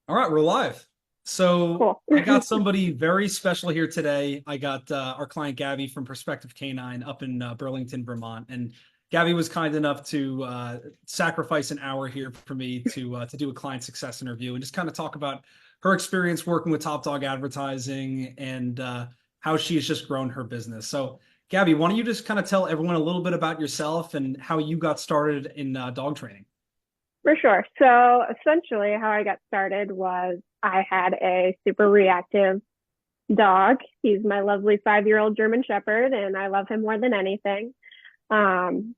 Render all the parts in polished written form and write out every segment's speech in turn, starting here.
All right, we're live. So Cool. I got somebody very special here today. I got our client Gabby from Perspective Canine up in Burlington, Vermont, and Gabby was kind enough to sacrifice an hour here for me to do a client success interview and just kind of talk about her experience working with Top Dog Advertising and how she has just grown her business. So, Gabby, why don't you just kind of tell everyone a little bit about yourself and how you got started in dog training? For sure. So essentially how I got started was I had a super reactive dog. He's my lovely 5-year-old German Shepherd, and I love him more than anything. Um,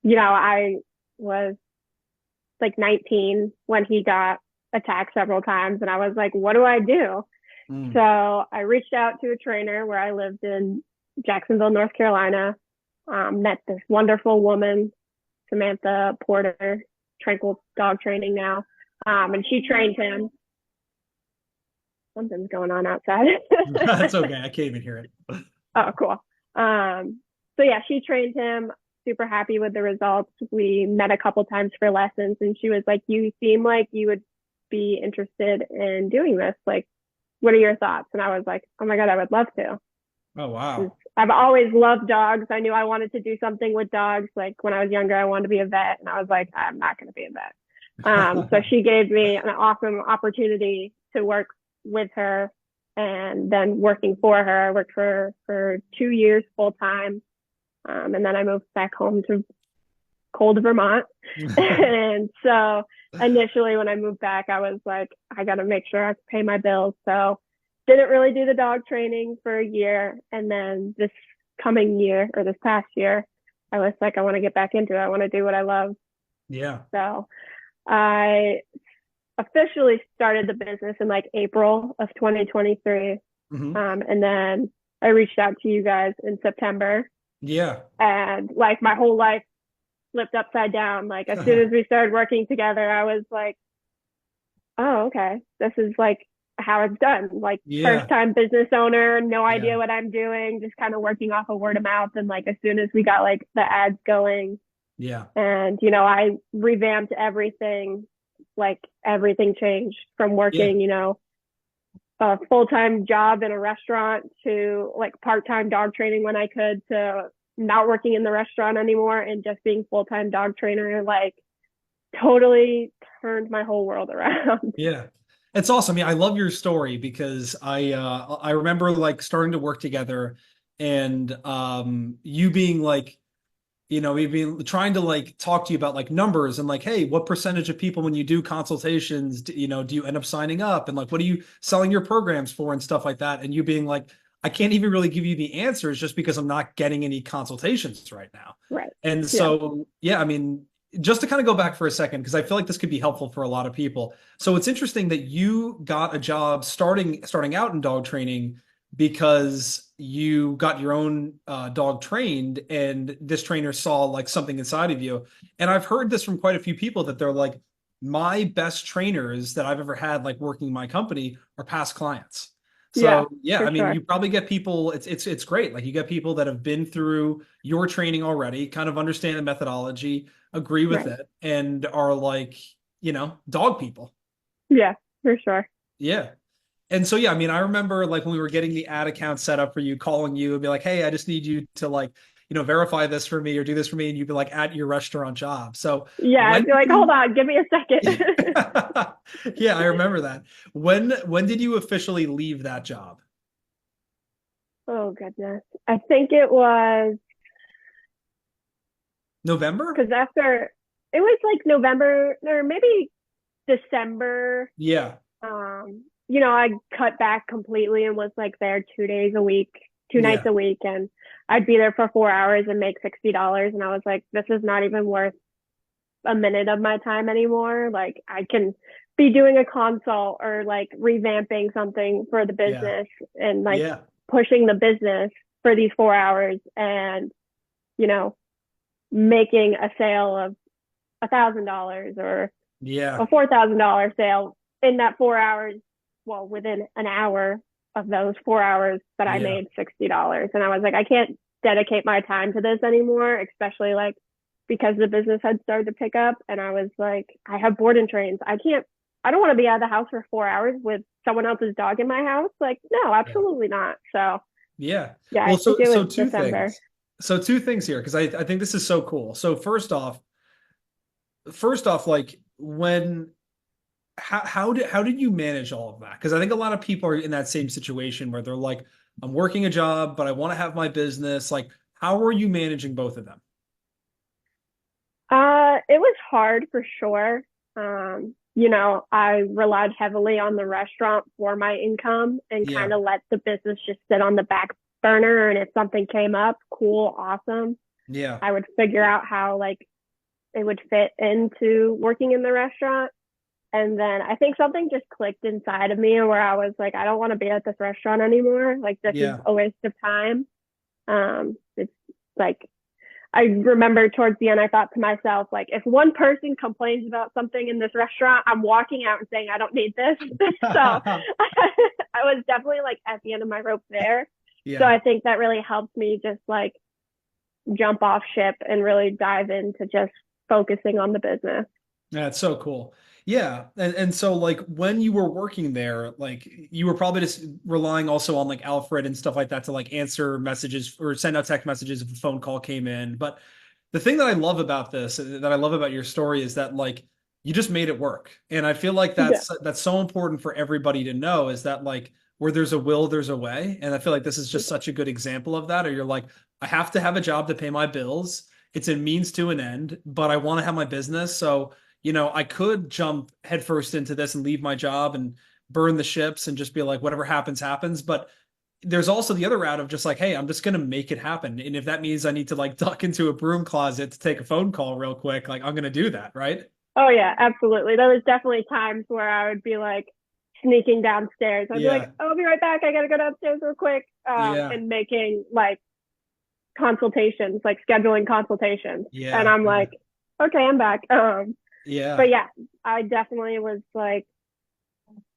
I was like 19 when he got attacked several times, and I was like, what do I do? So Mm. I reached out to a trainer where I lived in Jacksonville, North Carolina, met this wonderful woman, Samantha Porter, Tranquil Dog Training now. And she trained him. Something's going on outside. That's okay. I can't even hear it. Oh, cool. So yeah, she trained him. Super happy with the results. We met a couple times for lessons, and she was like, "You seem like you would be interested in doing this. Like, what are your thoughts?" And I was like, "Oh my God, I would love to." Oh, wow. I've always loved dogs. I knew I wanted to do something with dogs. Like when I was younger, I wanted to be a vet, and I was like, I'm not going to be a vet. So she gave me an awesome opportunity to work with her and then working for her. I worked for her for 2 years full time. And then I moved back home to cold Vermont. And so initially when I moved back, I was like, I got to make sure I can pay my bills. So didn't really do the dog training for a year. And then this coming year or this past year, I was like, I want to get back into it. I want to do what I love. Yeah. So I officially started the business in like April of 2023. Hmm. And then I reached out to you guys in September, Yeah. and like my whole life flipped upside down. Like as soon as we started working together, I was like, oh, okay, this is like how it's done. Like first Yeah. time business owner, no Yeah. idea what I'm doing, just kind of working off of word of mouth. And like as soon as we got like the ads going, Yeah. and I revamped everything, like everything changed from Yeah. working, a full-time job in a restaurant to like part-time dog training when I could, to not working in the restaurant anymore and just being full-time dog trainer. Like totally turned my whole world around. Yeah. It's awesome. Yeah, I love your story because I remember like starting to work together and you being like, we've been trying to like talk to you about like numbers and like, hey, what percentage of people when you do consultations, do you end up signing up and like what are you selling your programs for and stuff like that? And you being like, I can't even really give you the answers just because I'm not getting any consultations right now. Right. And Yeah. so, yeah, I mean, just to kind of go back for a second, because I feel like this could be helpful for a lot of people. So it's interesting that you got a job starting out in dog training because you got your own dog trained and this trainer saw like something inside of you. And I've heard this from quite a few people that they're like, my best trainers that I've ever had like working in my company are past clients. Yeah, So yeah, for I mean, sure. you probably get people, it's great. Like you get people that have been through your training already, kind of understand the methodology, agree with Right. it, and are like, dog people. Yeah, for sure. Yeah. And so yeah, I mean, I remember like when we were getting the ad account set up for you, calling you and be like, "Hey, I just need you to like, verify this for me or do this for me," and you'd be like at your restaurant job. So Yeah, when I'd be did like, hold you? on, give me a second. Yeah, I remember that. When did you officially leave that job? Oh goodness. I think it was November? because after it was like November or maybe December. Yeah. I cut back completely and was like there 2 days a week, two nights Yeah. a week, and I'd be there for 4 hours and make $60. And I was like, this is not even worth a minute of my time anymore. Like I can be doing a consult or like revamping something for the Yeah. business and like Yeah. pushing the business for these 4 hours and, you know, making a sale of $1,000 or a Yeah. $4,000 sale in that 4 hours. Well, within an hour of those 4 hours that I Yeah. made $60. And I was like, I can't dedicate my time to this anymore, especially like because the business had started to pick up. And I was like, I have board and trains. I can't I don't want to be out of the house for 4 hours with someone else's dog in my house. Like, no, Yeah. absolutely not. So Yeah. yeah, Well, I think so it so was two December. things. So two things here, because I think this is so cool. So first off, like when how did you manage all of that? Because I think a lot of people are in that same situation where they're like, I'm working a job, but I want to have my business. Like, how are you managing both of them? It was hard for sure. I relied heavily on the restaurant for my income and kind Yeah. of let the business just sit on the back burner. And if something came up, cool, awesome, Yeah. I would figure out how like it would fit into working in the restaurant. And then I think something just clicked inside of me where I was like, I don't want to be at this restaurant anymore. Like this is Yeah. a waste of time. It's like I remember towards the end, I thought to myself, like, if one person complains about something in this restaurant, I'm walking out and saying, I don't need this. So I was definitely like at the end of my rope there. So Yeah. I think that really helped me just like jump off ship and really dive into just focusing on the business. Yeah, it's so cool. Yeah. And so like when you were working there, like you were probably just relying also on like Alfred and stuff like that to like answer messages or send out text messages if a phone call came in. But the thing that I love about this, that I love about your story is that like you just made it work. And I feel like Yeah. that's so important for everybody to know is that like where there's a will, there's a way. And I feel like this is just such a good example of that. Or you're like, I have to have a job to pay my bills. It's a means to an end, but I want to have my business. So I could jump headfirst into this and leave my job and burn the ships and just be like, whatever happens, happens. But there's also the other route of just like, hey, I'm just gonna make it happen. And if that means I need to like duck into a broom closet to take a phone call real quick, like I'm gonna do that, right? Oh, yeah, absolutely. There was definitely times where I would be like sneaking downstairs. I'd be like, Yeah, oh, I'll be right back. I got to go downstairs real quick. yeah, And making like consultations, like scheduling consultations. And yeah, I'm yeah, like, okay, I'm back. But yeah. yeah, I definitely was like,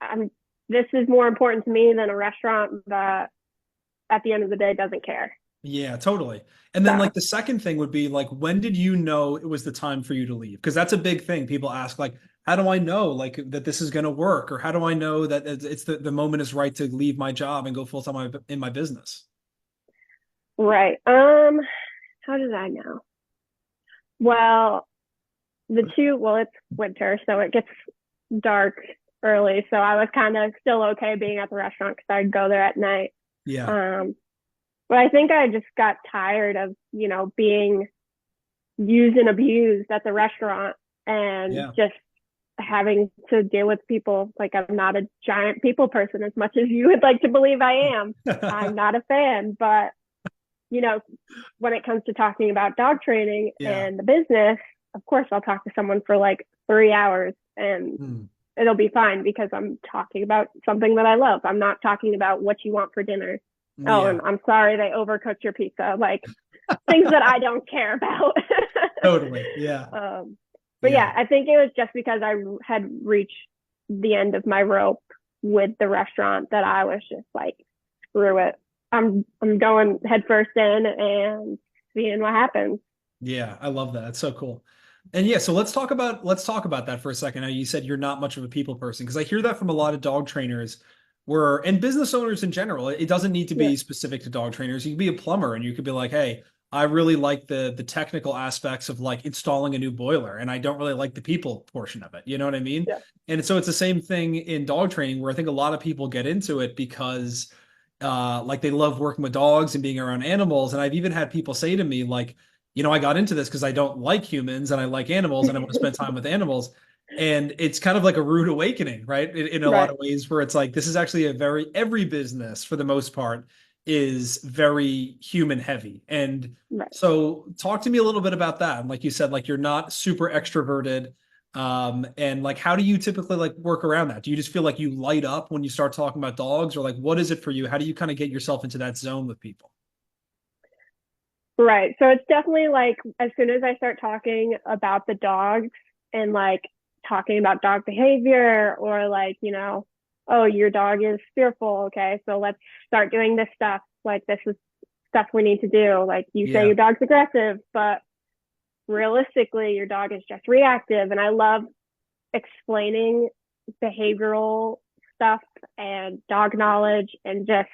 I'm, this is more important to me than a restaurant that at the end of the day doesn't care. Yeah, totally. And then So, like the second thing would be like when did you know it was the time for you to leave? Because that's a big thing. People ask like, how do I know like that this is going to work? Or how do I know that it's the moment is right to leave my job and go full time in my business? right. How did I know? Well, it's winter, so it gets dark early. So I was kind of still okay being at the restaurant because I'd go there at night. Yeah. Um, but I think I just got tired of, being used and abused at the restaurant and Yeah. just having to deal with people. Like I'm not a giant people person as much as you would like to believe I am. I'm not a fan, but you know, when it comes to talking about dog training Yeah. and the business, of course I'll talk to someone for like 3 hours and Hmm. it'll be fine because I'm talking about something that I love. I'm not talking about what you want for dinner. Oh, and Yeah. I'm sorry they overcooked your pizza. Like things that I don't care about. Totally. Yeah. um, but Yeah. yeah, I think it was just because I had reached the end of my rope with the restaurant that I was just like, screw it. I'm going headfirst in and seeing what happens. Yeah. I love that. It's so cool. And yeah, so let's talk about that for a second. Now you said you're not much of a people person because I hear that from a lot of dog trainers where and business owners in general. It doesn't need to Yeah, be specific to dog trainers. You can be a plumber and you could be like, hey, I really like the technical aspects of like installing a new boiler and I don't really like the people portion of it. You know what I mean? yeah, And so it's the same thing in dog training where I think a lot of people get into it because like they love working with dogs and being around animals. And I've even had people say to me, like, I got into this because I don't like humans and I like animals and I want to spend time with animals. And it's kind of like a rude awakening, right? In a lot right, of ways, where it's like this is actually every business for the most part is very human heavy. And right. so talk to me a little bit about that. And like you said, like you're not super extroverted. And like how do you typically like work around that? Do you just feel like you light up when you start talking about dogs, or like what is it for you? How do you kind of get yourself into that zone with people? Right. So it's definitely like as soon as I start talking about the dogs and like talking about dog behavior or like, oh, your dog is fearful. Okay. So let's start doing this stuff. Like this is stuff we need to do. Like you say Yeah. your dog's aggressive, but realistically your dog is just reactive. And I love explaining behavioral stuff and dog knowledge and just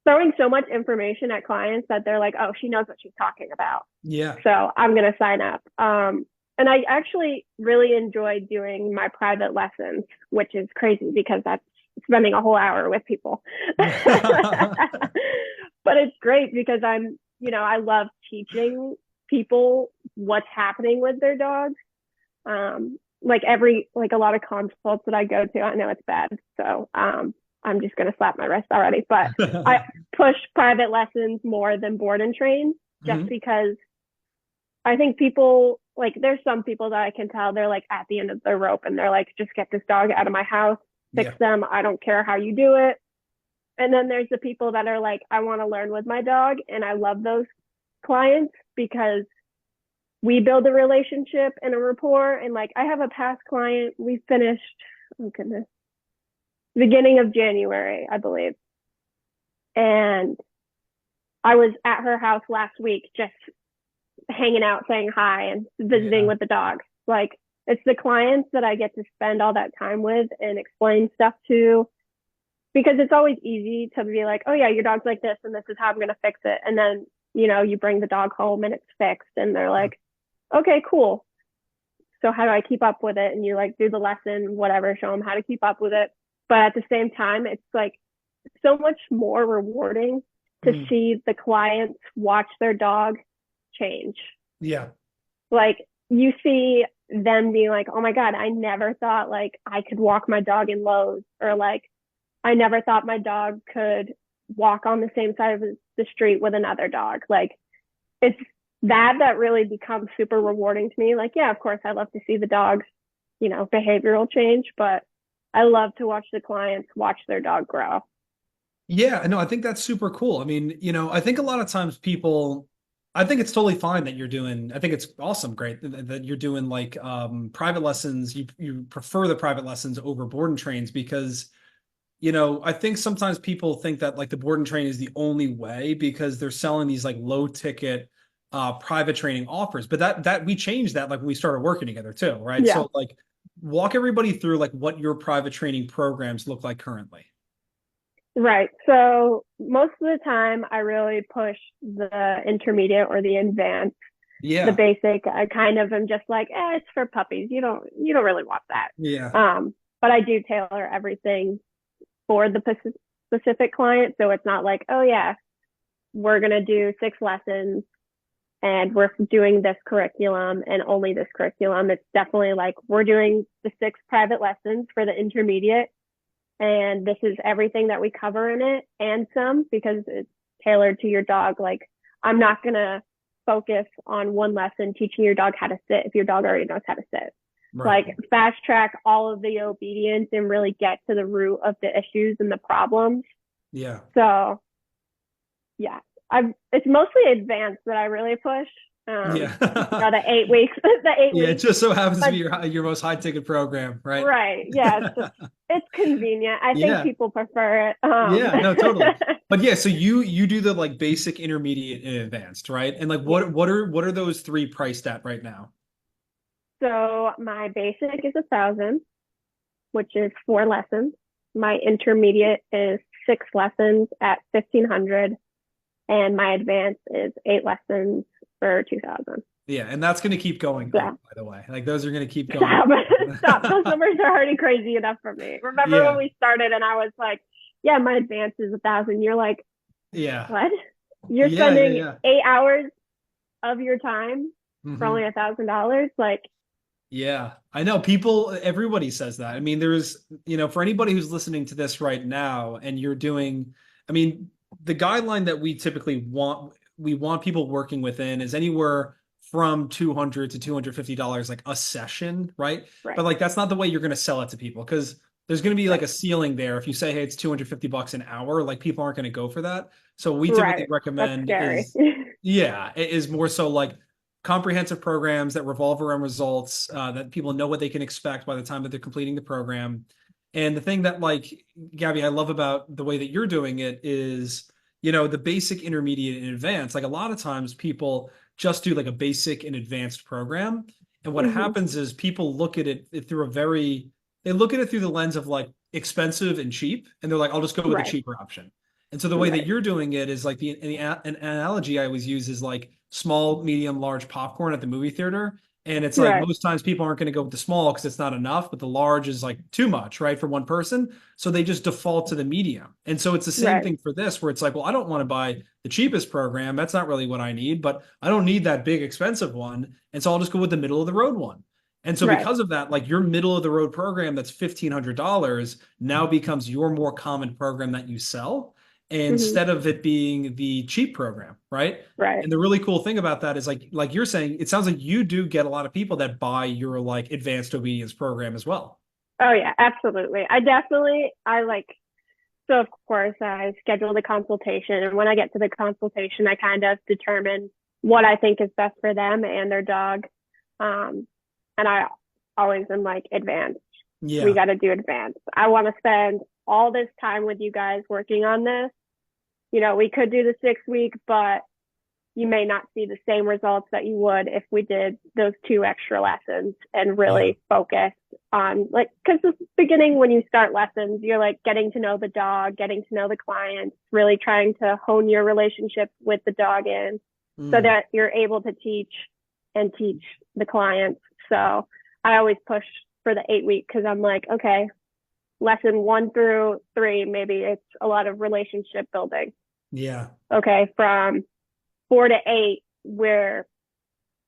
throwing so much information at clients that they're like, oh, she knows what she's talking about. Yeah. So I'm going to sign up. And I actually really enjoy doing my private lessons, which is crazy because that's spending a whole hour with people. But it's great because I love teaching people what's happening with their dogs. Like a lot of consults that I go to, I know it's bad. So I'm just going to slap my wrist already, but I push private lessons more than board and train just because I think people, like, there's some people that I can tell they're like at the end of their rope and they're like, just get this dog out of my house, fix them. I don't care how you do it. And then there's the people that are like, I want to learn with my dog. And I love those clients because we build a relationship and a rapport. And like, I have a past client, we finished, oh goodness, beginning of January, I believe. And I was at her house last week, just hanging out, saying hi and visiting with the dog. Like, it's the clients that I get to spend all that time with and explain stuff to, because it's always easy to be like, oh yeah, your dog's like this and this is how I'm going to fix it. And then, you bring the dog home and it's fixed and they're like, okay, cool. So how do I keep up with it? And you like do the lesson, whatever, show them how to keep up with it. But at the same time, it's like so much more rewarding to see the clients watch their dog change. Yeah. Like, you see them being like, oh my God, I never thought like I could walk my dog in Lowe's, or like, I never thought my dog could walk on the same side of the street with another dog. Like, it's that really becomes super rewarding to me. Like, yeah, of course, I love to see the dog's, behavioral change, but I love to watch the clients watch their dog grow. Yeah, no, I think that's super cool. I mean, I think a lot of times I think it's totally fine that I think it's awesome, great that you're doing like private lessons. You prefer the private lessons over board and trains because, I think sometimes people think that like the board and train is the only way because they're selling these like low ticket private training offers. But that we changed that like when we started working together too, right? Yeah. So like walk everybody through like what your private training programs look like currently. Right. So most of the time I really push the intermediate or the advanced. Yeah. The basic, I kind of am just like, it's for puppies. You don't really want that. Yeah. But I do tailor everything for the specific client. So it's not like, oh yeah, we're going to do 6 lessons and we're doing this curriculum and only this curriculum. It's definitely like, we're doing the 6 private lessons for the intermediate. And this is everything that we cover in it and some, because it's tailored to your dog. Like, I'm not going to focus on one lesson teaching your dog how to sit if your dog already knows how to sit. Right. Like, fast track all of the obedience and really get to the root of the issues and the problems. Yeah. So yeah, it's mostly advanced that I really push. The 8 weeks. Yeah, it just so happens to be your most high ticket program, right? Right. Yeah. It's convenient. I think people prefer it. Yeah, no, totally. But yeah, so you do the like basic, intermediate, and advanced, right? And like what are those 3 priced at right now? So my basic is 1,000, which is 4 lessons. My intermediate is 6 lessons at 1,500, and my advanced is 8 lessons for 2,000. Yeah, and that's going to keep going, by the way. Like, those are going to keep going. Stop. Those numbers are already crazy enough for me. Remember when we started and I was like, yeah, my advance is 1,000. You're like, yeah, what? You're spending 8 hours of your time for only $1,000? Like, yeah, I know everybody says that. I mean, there's, for anybody who's listening to this right now and you're doing, I mean, the guideline that we typically want people working within is anywhere from $200 to $250 like a session, right? But like, that's not the way you're going to sell it to people, because there's going to be like a ceiling there. If you say, hey, it's $250 an hour, like, people aren't going to go for that. So we typically recommend is more so like comprehensive programs that revolve around results, that people know what they can expect by the time that they're completing the program. And the thing that, like, Gabby, I love about the way that you're doing it is, the basic, intermediate, and advanced. Like, a lot of times people just do like a basic and advanced program. And what happens is people look at it through a very they look at it through the lens of like expensive and cheap, and they're like, I'll just go with the Right. cheaper option. And so the way that Right. you're doing it is like an analogy I always use is like small, medium, large popcorn at the movie theater. And it's like Right. most times people aren't going to go with the small because it's not enough, but the large is like too much, right, for one person. So they just default to the medium. And so it's the same Right. thing for this, where it's like, well, I don't want to buy the cheapest program. That's not really what I need, but I don't need that big expensive one. And so I'll just go with the middle of the road one. And so Right. because of that, like your middle of the road program that's $1,500 now becomes your more common program that you sell Hmm. instead of it being the cheap program, right? Right. And the really cool thing about that is like you're saying, it sounds like you do get a lot of people that buy your like advanced obedience program as well. Oh yeah, absolutely. I like, so of course I schedule the consultation, and when I get to the consultation, I kind of determine what I think is best for them and their dog. Um, and I always am like, advanced. We Yeah. got to do advanced. I want to spend all this time with you guys working on this. We could do the 6 week, but you may not see the same results that you would if we did those 2 extra lessons and Yeah. really focused on, like, because the beginning, when you start lessons, you're like getting to know the dog, getting to know the clients, really trying to hone your relationship with the dog in, so Mm. that you're able to teach and teach the clients. So I always push for the 8 week, because I'm like, okay, lesson 1 through 3, maybe it's a lot of relationship building. Yeah. Okay, from 4 to 8, we're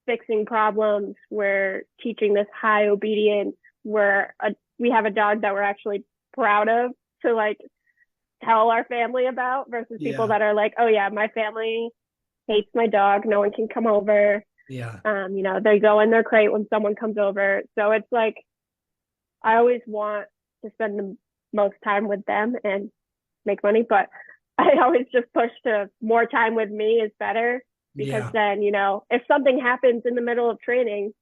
fixing problems, we're teaching this high obedience, we have a dog that we're actually proud of to like tell our family about, versus people Yeah. that are like, oh yeah, my family hates my dog, no one can come over. Yeah. They go in their crate when someone comes over. So it's like, I always want to spend the most time with them and make money, but I always just push to more time with me is better, because Yeah. then, if something happens in the middle of training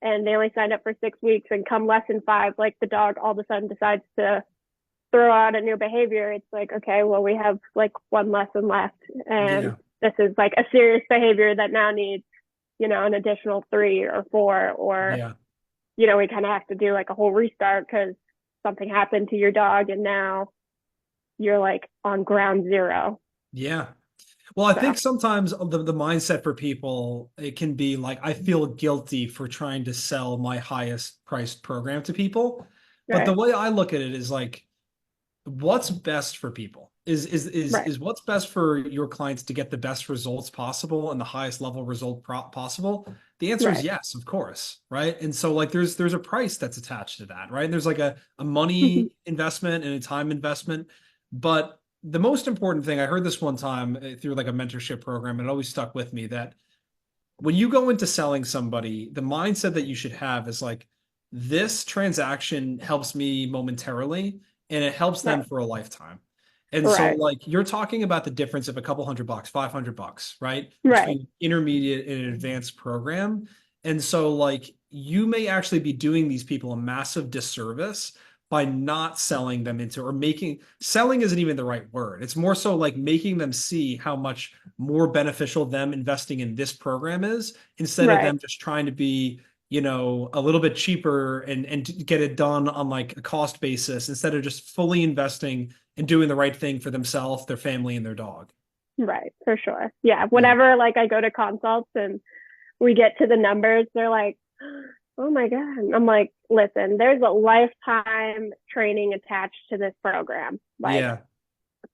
and they only signed up for 6 weeks, and come lesson 5, like the dog all of a sudden decides to throw out a new behavior, it's like, okay, well, we have like one lesson left, and Yeah. this is like a serious behavior that now needs, an additional 3 or 4, or, Yeah. we kind of have to do like a whole restart because something happened to your dog, and now you're like on ground zero. Yeah. Well, I So, think sometimes the mindset for people, it can be like, I feel guilty for trying to sell my highest priced program to people. But the right, way I look at it is like, what's best for people right, is what's best for your clients to get the best results possible and the highest level result possible. The answer is right. yes, of course, right? And so like there's a price that's attached to that, right? And there's like a Mhm. money investment and a time investment. But the most important thing, I heard this one time through like a mentorship program, and it always stuck with me, that when you go into selling somebody, the mindset that you should have is like, this transaction helps me momentarily and it helps them Right, for a lifetime. And so, right, like, you're talking about the difference of a couple $100, $500, right? right, Between intermediate and an advanced program. And so, like, you may actually be doing these people a massive disservice by not selling them into, or making, selling isn't even the right word. It's more so like making them see how much more beneficial them investing in this program is, instead of right, them just trying to be, a little bit cheaper and get it done on like a cost basis, instead of just fully investing and doing the right thing for themselves, their family, and their dog. right, for sure. Yeah, Yeah. whenever like I go to consults and we get to the numbers, they're like, oh my God. I'm like, listen, there's a lifetime training attached to this program. Like, Yeah.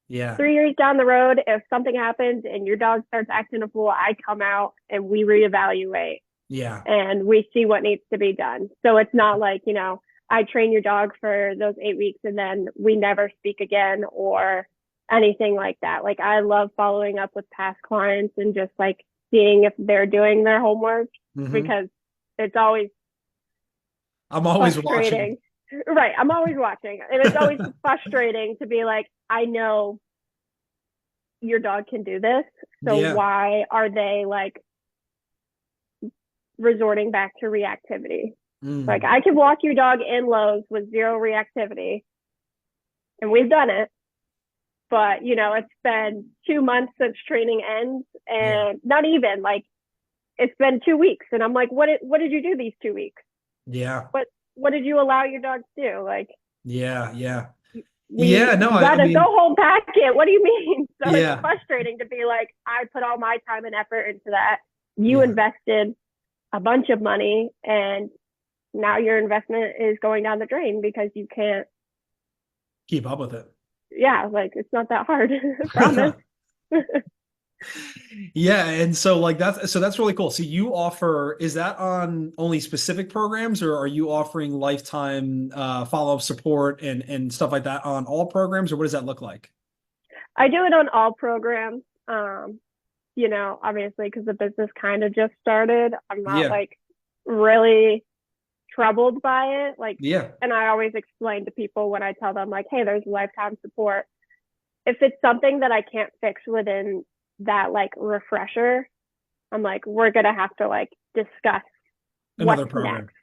Yeah. 3 years down the road, if something happens and your dog starts acting a fool, I come out and we reevaluate Yeah. and we see what needs to be done. So it's not like, I train your dog for those 8 weeks and then we never speak again or anything like that. Like, I love following up with past clients and just like seeing if they're doing their homework, Hmm. because it's always I'm always watching. frustrating. Right. I'm always watching. And it's always frustrating to be like, I know your dog can do this. So Yeah. why are they like resorting back to reactivity? Like, Mm. I can walk your dog in lows with zero reactivity, and we've done it. But it's been 2 months since training ends, Yeah. and not even like, it's been 2 weeks, and I'm like, what did you do these 2 weeks? Yeah. What? what did you allow your dog to do? Like, Yeah, yeah. Yeah, we no, you I got us the mean, whole packet. What do you mean? So it's yeah, frustrating to be like, I put all my time and effort into that. You yeah. invested a bunch of money, and now your investment is going down the drain because you can't. Keep up with Yeah, like it's not that hard. I promise. it. Yeah, and so like that's really cool. So you offer, is that on only specific programs, or are you offering lifetime follow-up support and stuff like that on all programs, or what does that look like? I do it on all programs. Obviously, because the business kind of just started, I'm not Yeah, like really troubled by it. Like, yeah, and I always explain to people when I tell them, like, hey, there's lifetime support. If it's something that I can't fix within that, like, refresher, I'm like, we're going to have to, like, discuss another what's program. next.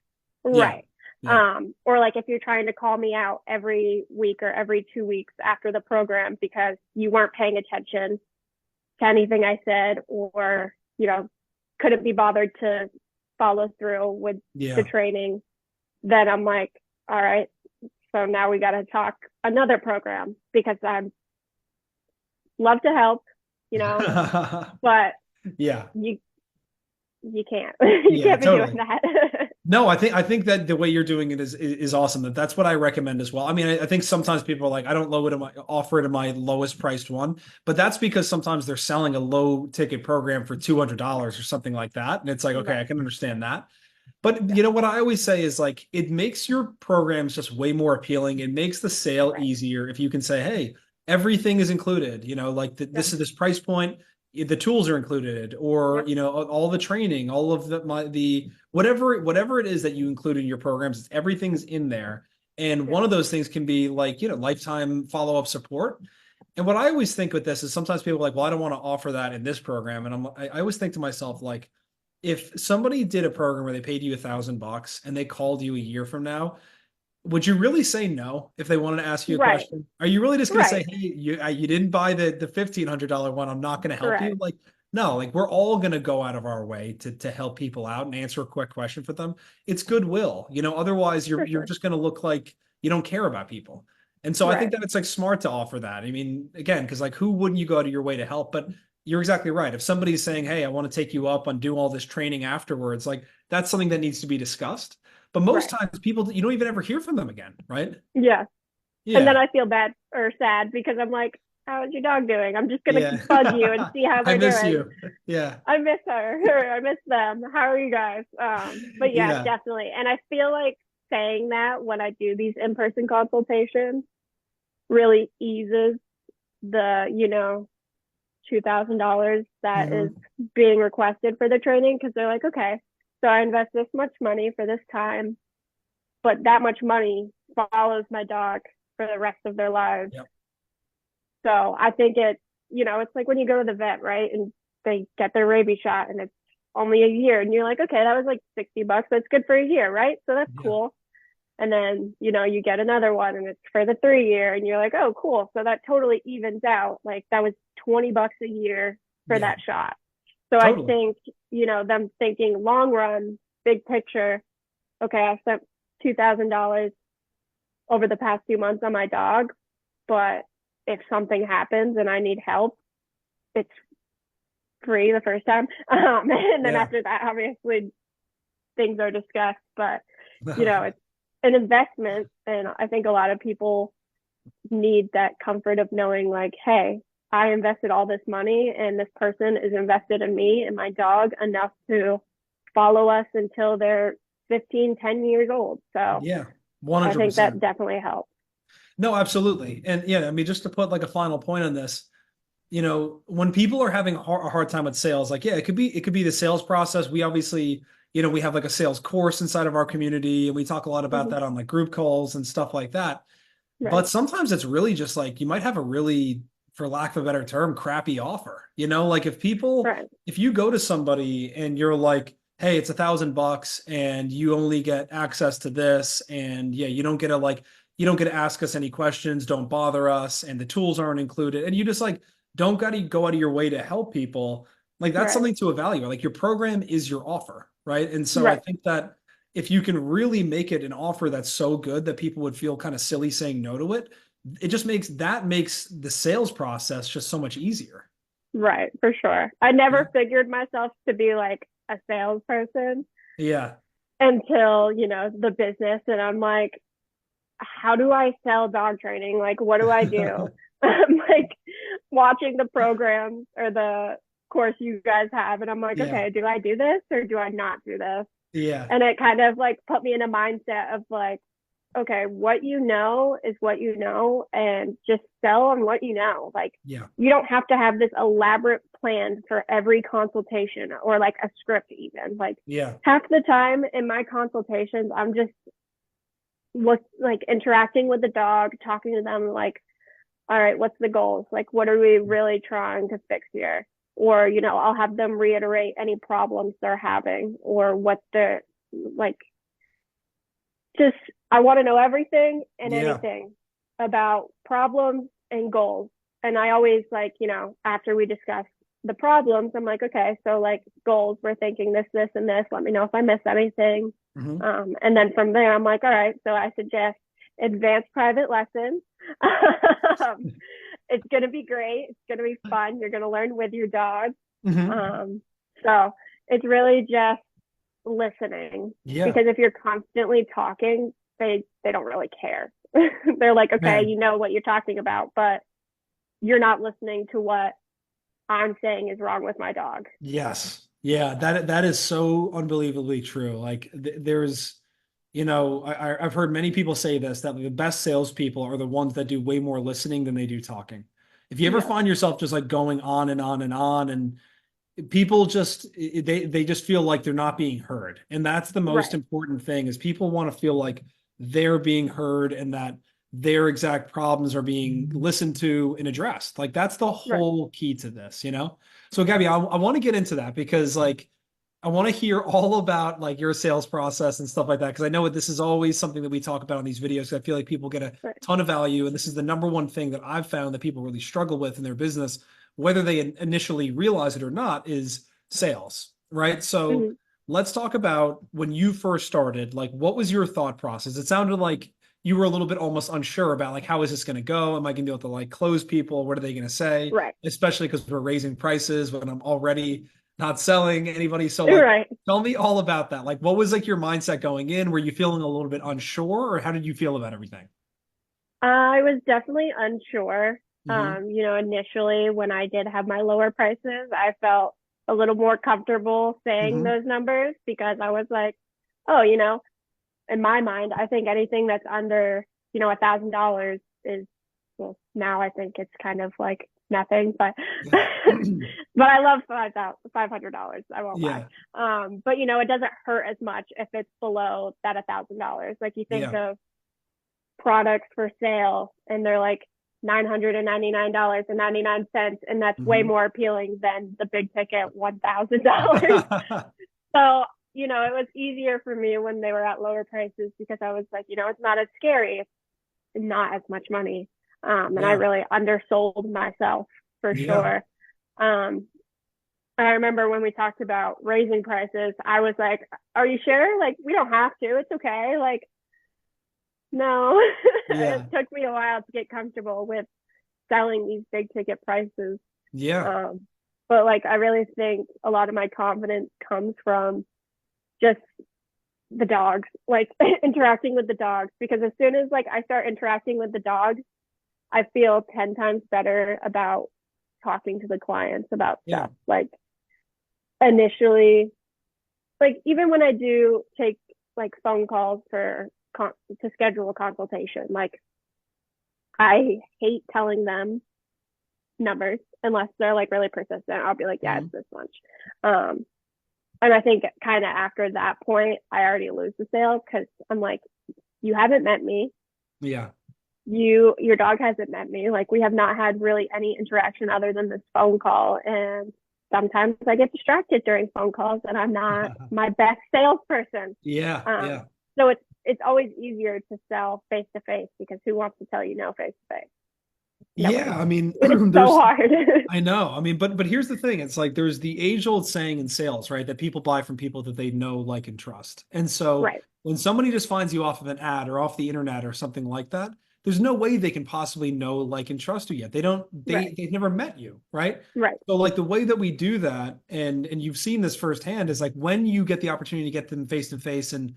Yeah, Right. yeah, Or like if you're trying to call me out every week or every 2 weeks after the program because you weren't paying attention to anything I said, or, couldn't be bothered to follow through with the yeah. training, then I'm like, all right, so now we got to talk another program because I love to help, you know, but Yeah, you you can't you yeah, can't be doing totally. that. No, I think that the way you're doing it is awesome. That's what I recommend as well. I mean, I think sometimes people are like, I don't low it in my offer it in my lowest priced one, but that's because sometimes they're selling a low ticket program for $200 or something like that, and it's like, okay, I Right. can understand that. But Yeah. you know what I always say is like it makes your programs just way more appealing. It makes the sale Right. easier if you can say, "Hey, everything is included." Like Yep. this is this price point. The tools are included, or Yep. all the training, all of the whatever it is that you include in your programs. Everything's in there, and Yep. one of those things can be like lifetime follow up support. And what I always think with this is sometimes people are like, "Well, I don't want to offer that in this program," and I always think to myself like if somebody did a program where they paid you $1,000 and they called you a year from now, would you really say no if they wanted to ask you a Right. question? Are you really just going to say, Right. "Hey, you didn't buy the $1,500 one. I'm not going to help you"? Right. Like, no, like we're all going to go out of our way to help people out and answer a quick question for them. It's goodwill, otherwise you're For you're sure. just going to look like you don't care about people. And so I think Right. that it's like smart to offer that. I mean, again, because like who wouldn't you go out of your way to help? But you're exactly right. If somebody's saying, "Hey, I want to take you up on do all this training afterwards," like that's something that needs to be discussed. But most Right. times people you don't even ever hear from them again, right? Yeah. And then Yeah. I feel bad or sad because I'm like, how is your dog doing? I'm just gonna Yeah. bug you and see how I they're miss doing. you. Yeah. I miss her. Or I miss them. How are you guys? But yeah, Yeah. definitely. And I feel like saying that when I do these in-person consultations really eases the, $2,000 that is Mhm. being requested for the training because they're like, okay, so I invest this much money for this time, but that much money follows my dog for the rest of their lives. Yep. So I think it's like when you go to the vet, right? And they get their rabies shot and it's only a year. And you're like, okay, that was like $60. That's good for a year, right? So that's Yeah. cool. And then, you get another one and it's for the 3 year. And you're like, oh, cool. So that totally evens out. Like that was $20 a year for Yeah. that shot. So I Totally. think, them thinking long run, big picture, okay, I spent $2,000 over the past few months on my dog, but if something happens and I need help, it's free the first time. And then Yeah. after that, obviously things are discussed, but it's an investment. And I think a lot of people need that comfort of knowing like, hey, I invested all this money and this person is invested in me and my dog enough to follow us until they're 15, 10 years old. So Yeah. I think 100%. that definitely helps. No, absolutely. And yeah, I mean, just to put like a final point on this, when people are having a hard time with sales, like, yeah, it could be the sales process. We obviously, we have like a sales course inside of our community and we talk a lot about Mm-hmm. that on like group calls and stuff like that. Right. But sometimes it's really just like you might have a really, for lack of a better term, crappy offer. Like Right. if you go to somebody and you're like, hey, it's $1,000 and you only get access to this, and yeah, you don't get to ask us any questions, don't bother us, and the tools aren't included, and you just like don't got to go out of your way to help people. Like that's Right. something to evaluate. Like your program is your offer, right? And so I Right. think that if you can really make it an offer that's so good that people would feel kind of silly saying no to it, it just makes the sales process just so much easier. Right, for sure. I never Yeah. figured myself to be like a salesperson Yeah. until, the business. And I'm like, how do I sell dog training? Like, what do I do? I'm like watching the programs or the course you guys have. And I'm like, Yeah. okay, do I do this or do I not do this? Yeah. And it kind of like put me in a mindset of like, okay, what you know is what you know, and just sell on what you know. Like, Yeah. you don't have to have this elaborate plan for every consultation or like a script, even. Like, Yeah. half the time in my consultations, I'm just like interacting with the dog, talking to them, like, all right, what's the goals? Like, what are we really trying to fix here? Or, I'll have them reiterate any problems they're having or what they're like, just I want to know everything and Yeah. anything about problems and goals. And I always like, after we discuss the problems, I'm like, okay, so like goals, we're thinking this, this, and this. Let me know if I miss anything. Hmm. And then from there, I'm like, all right, so I suggest advanced private lessons. It's going to be great. It's going to be fun. You're going to learn with your dog. Hmm. So it's really just listening, Yeah. because if you're constantly talking, they don't really care. They're like, okay, Man. you know what you're talking about, but you're not listening to what I'm saying is wrong with my dog. Yes. Yeah, that is so unbelievably true. Like there's, I've heard many people say this, that the best salespeople are the ones that do way more listening than they do talking. If you ever Yeah, find yourself just like going on and on and on, and people just they just feel like they're not being heard, and that's the most right. important thing, is people want to feel like they're being heard and that their exact problems are being listened to and addressed. Like that's the Right. whole key to this. So Gabby, I want to get into that because like I want to hear all about like your sales process and stuff like that, because I know this is always something that we talk about on these videos. I feel like people get a Right. ton of value, and this is the number one thing that I've found that people really struggle with in their business, whether they initially realize it or not, is sales, right? So Mm-hmm. let's talk about when you first started. Like, what was your thought process? It sounded like you were a little bit almost unsure about like, how is this going to go? Am I going to be able to like close people? What are they going to say? Right. Especially because we're raising prices when I'm already not selling anybody. So like, Right. tell me all about that. Like, what was like your mindset going in? Were you feeling a little bit unsure, or how did you feel about everything? I was definitely unsure. Hmm. Initially when I did have my lower prices, I felt a little more comfortable saying Hmm. those numbers because I was like, oh, in my mind, I think anything that's under, $1,000 is, well, now I think it's kind of like nothing, but Yeah. but I love $500. I won't lie. Yeah. But it doesn't hurt as much if it's below that $1,000. Like, you think Yeah. of products for sale and they're like $999.99, and that's way Hmm. more appealing than the big ticket $1,000. So, it was easier for me when they were at lower prices because I was like, it's not as scary. It's not as much money. And I Yeah. really undersold myself for Yeah. sure. Um, I remember when we talked about raising prices, I was like, are you sure? Like, we don't have to. It's okay. Like, no, it Yeah. took me a while to get comfortable with selling these big ticket prices. Yeah. Um, but like, I really think a lot of my confidence comes from just the dogs, like interacting with the dogs. Because as soon as like I start interacting with the dogs, I feel 10 times better about talking to the clients about Yeah. stuff. Like, initially, like even when I do take like phone calls to schedule a consultation, like I hate telling them numbers unless they're like really persistent. I'll be like, yeah, it's Mhm. this much. Um, and I think kind of after that point, I already lose the sale because I'm like, you haven't met me. Yeah. Your dog hasn't met me. Like, we have not had really any interaction other than this phone call. And sometimes I get distracted during phone calls and I'm not my best salesperson. Yeah. Um, Yeah. so it's always easier to sell face to face because who wants to tell you no face to face? No Yeah, way. I mean, It's so there's hard. I know. I mean, but here's the thing. It's like there's the age-old saying in sales, right? That people buy from people that they know, like, and trust. And so Right. when somebody just finds you off of an ad or off the internet or something like that, there's no way they can possibly know, like, and trust you yet. Right. They've never met you, right? Right. So like the way that we do that, and you've seen this firsthand, is like when you get the opportunity to get them face to face and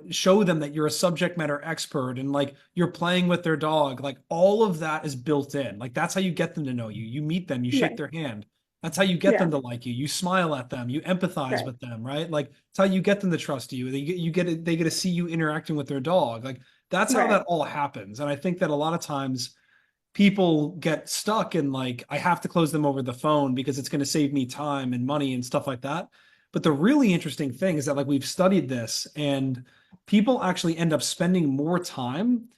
show them that you're a subject matter expert and like you're playing with their dog, like all of that is built in. Like that's how you get them to know you. You meet them, you shake Right. their hand. That's how you get Yeah. them to like you. You smile at them, you empathize Right. with them, right? Like it's how you get them to trust you. They get to see you interacting with their dog. Like that's how Right. that all happens. And I think that a lot of times people get stuck in like I have to close them over the phone because it's going to save me time and money and stuff like that. But the really interesting thing is that like we've studied this and people actually end up spending more time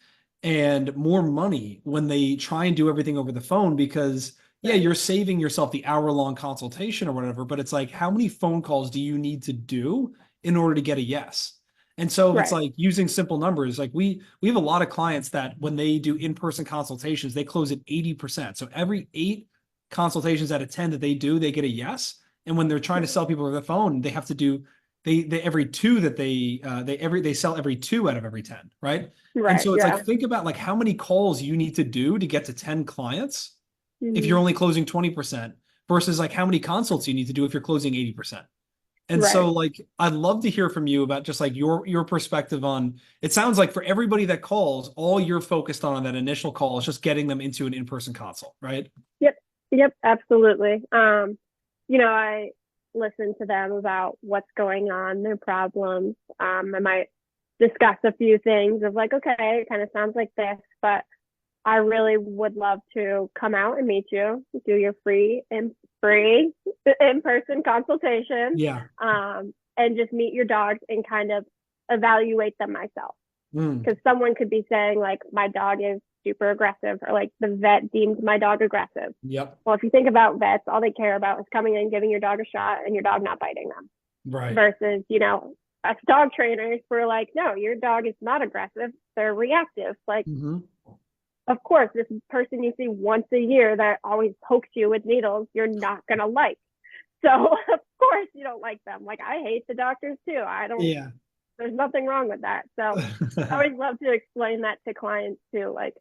and more money when they try and do everything over the phone because yeah, Right. you're saving yourself the hour-long consultation or whatever, but it's like how many phone calls do you need to do in order to get a yes? And so if it's Right. like using simple numbers, like we have a lot of clients that when they do in-person consultations, they close at 80%. So every 8 consultations out of 10 that they do, they get a yes. And when they're trying to sell people over the phone, they have to do they every two that they sell every 2 out of every 10, right? And Right. so it's like Yeah. think about like how many calls you need to do to get to 10 clients if you're Hmm. only closing 20% versus like how many consults you need to do if you're closing 80%. And Right. so like I'd love to hear from you about just like your perspective on it sounds like for everybody that calls, all you're focused on that initial call is just getting them into an in-person consult, right? Yep. Yep. Absolutely. I listen to them about what's going on, their problems. I might discuss a few things of like, okay, it kind of sounds like this, but I really would love to come out and meet you, do your free in person consultation, Yeah. and just meet your dogs and kind of evaluate them myself. Mm. Because someone could be saying like my dog is super aggressive, or like the vet deemed my dog aggressive. Yep. Well, if you think about vets, all they care about is coming in, giving your dog a shot, and your dog not biting them. Right. Versus, us dog trainers, we're like, no, your dog is not aggressive; they're reactive. Like, Hmm. of course, this person you see once a year that always pokes you with needles, you're not gonna like. So of course you don't like them. Like I hate the doctors too. I don't. Yeah. There's nothing wrong with that. So I always love to explain that to clients too. Like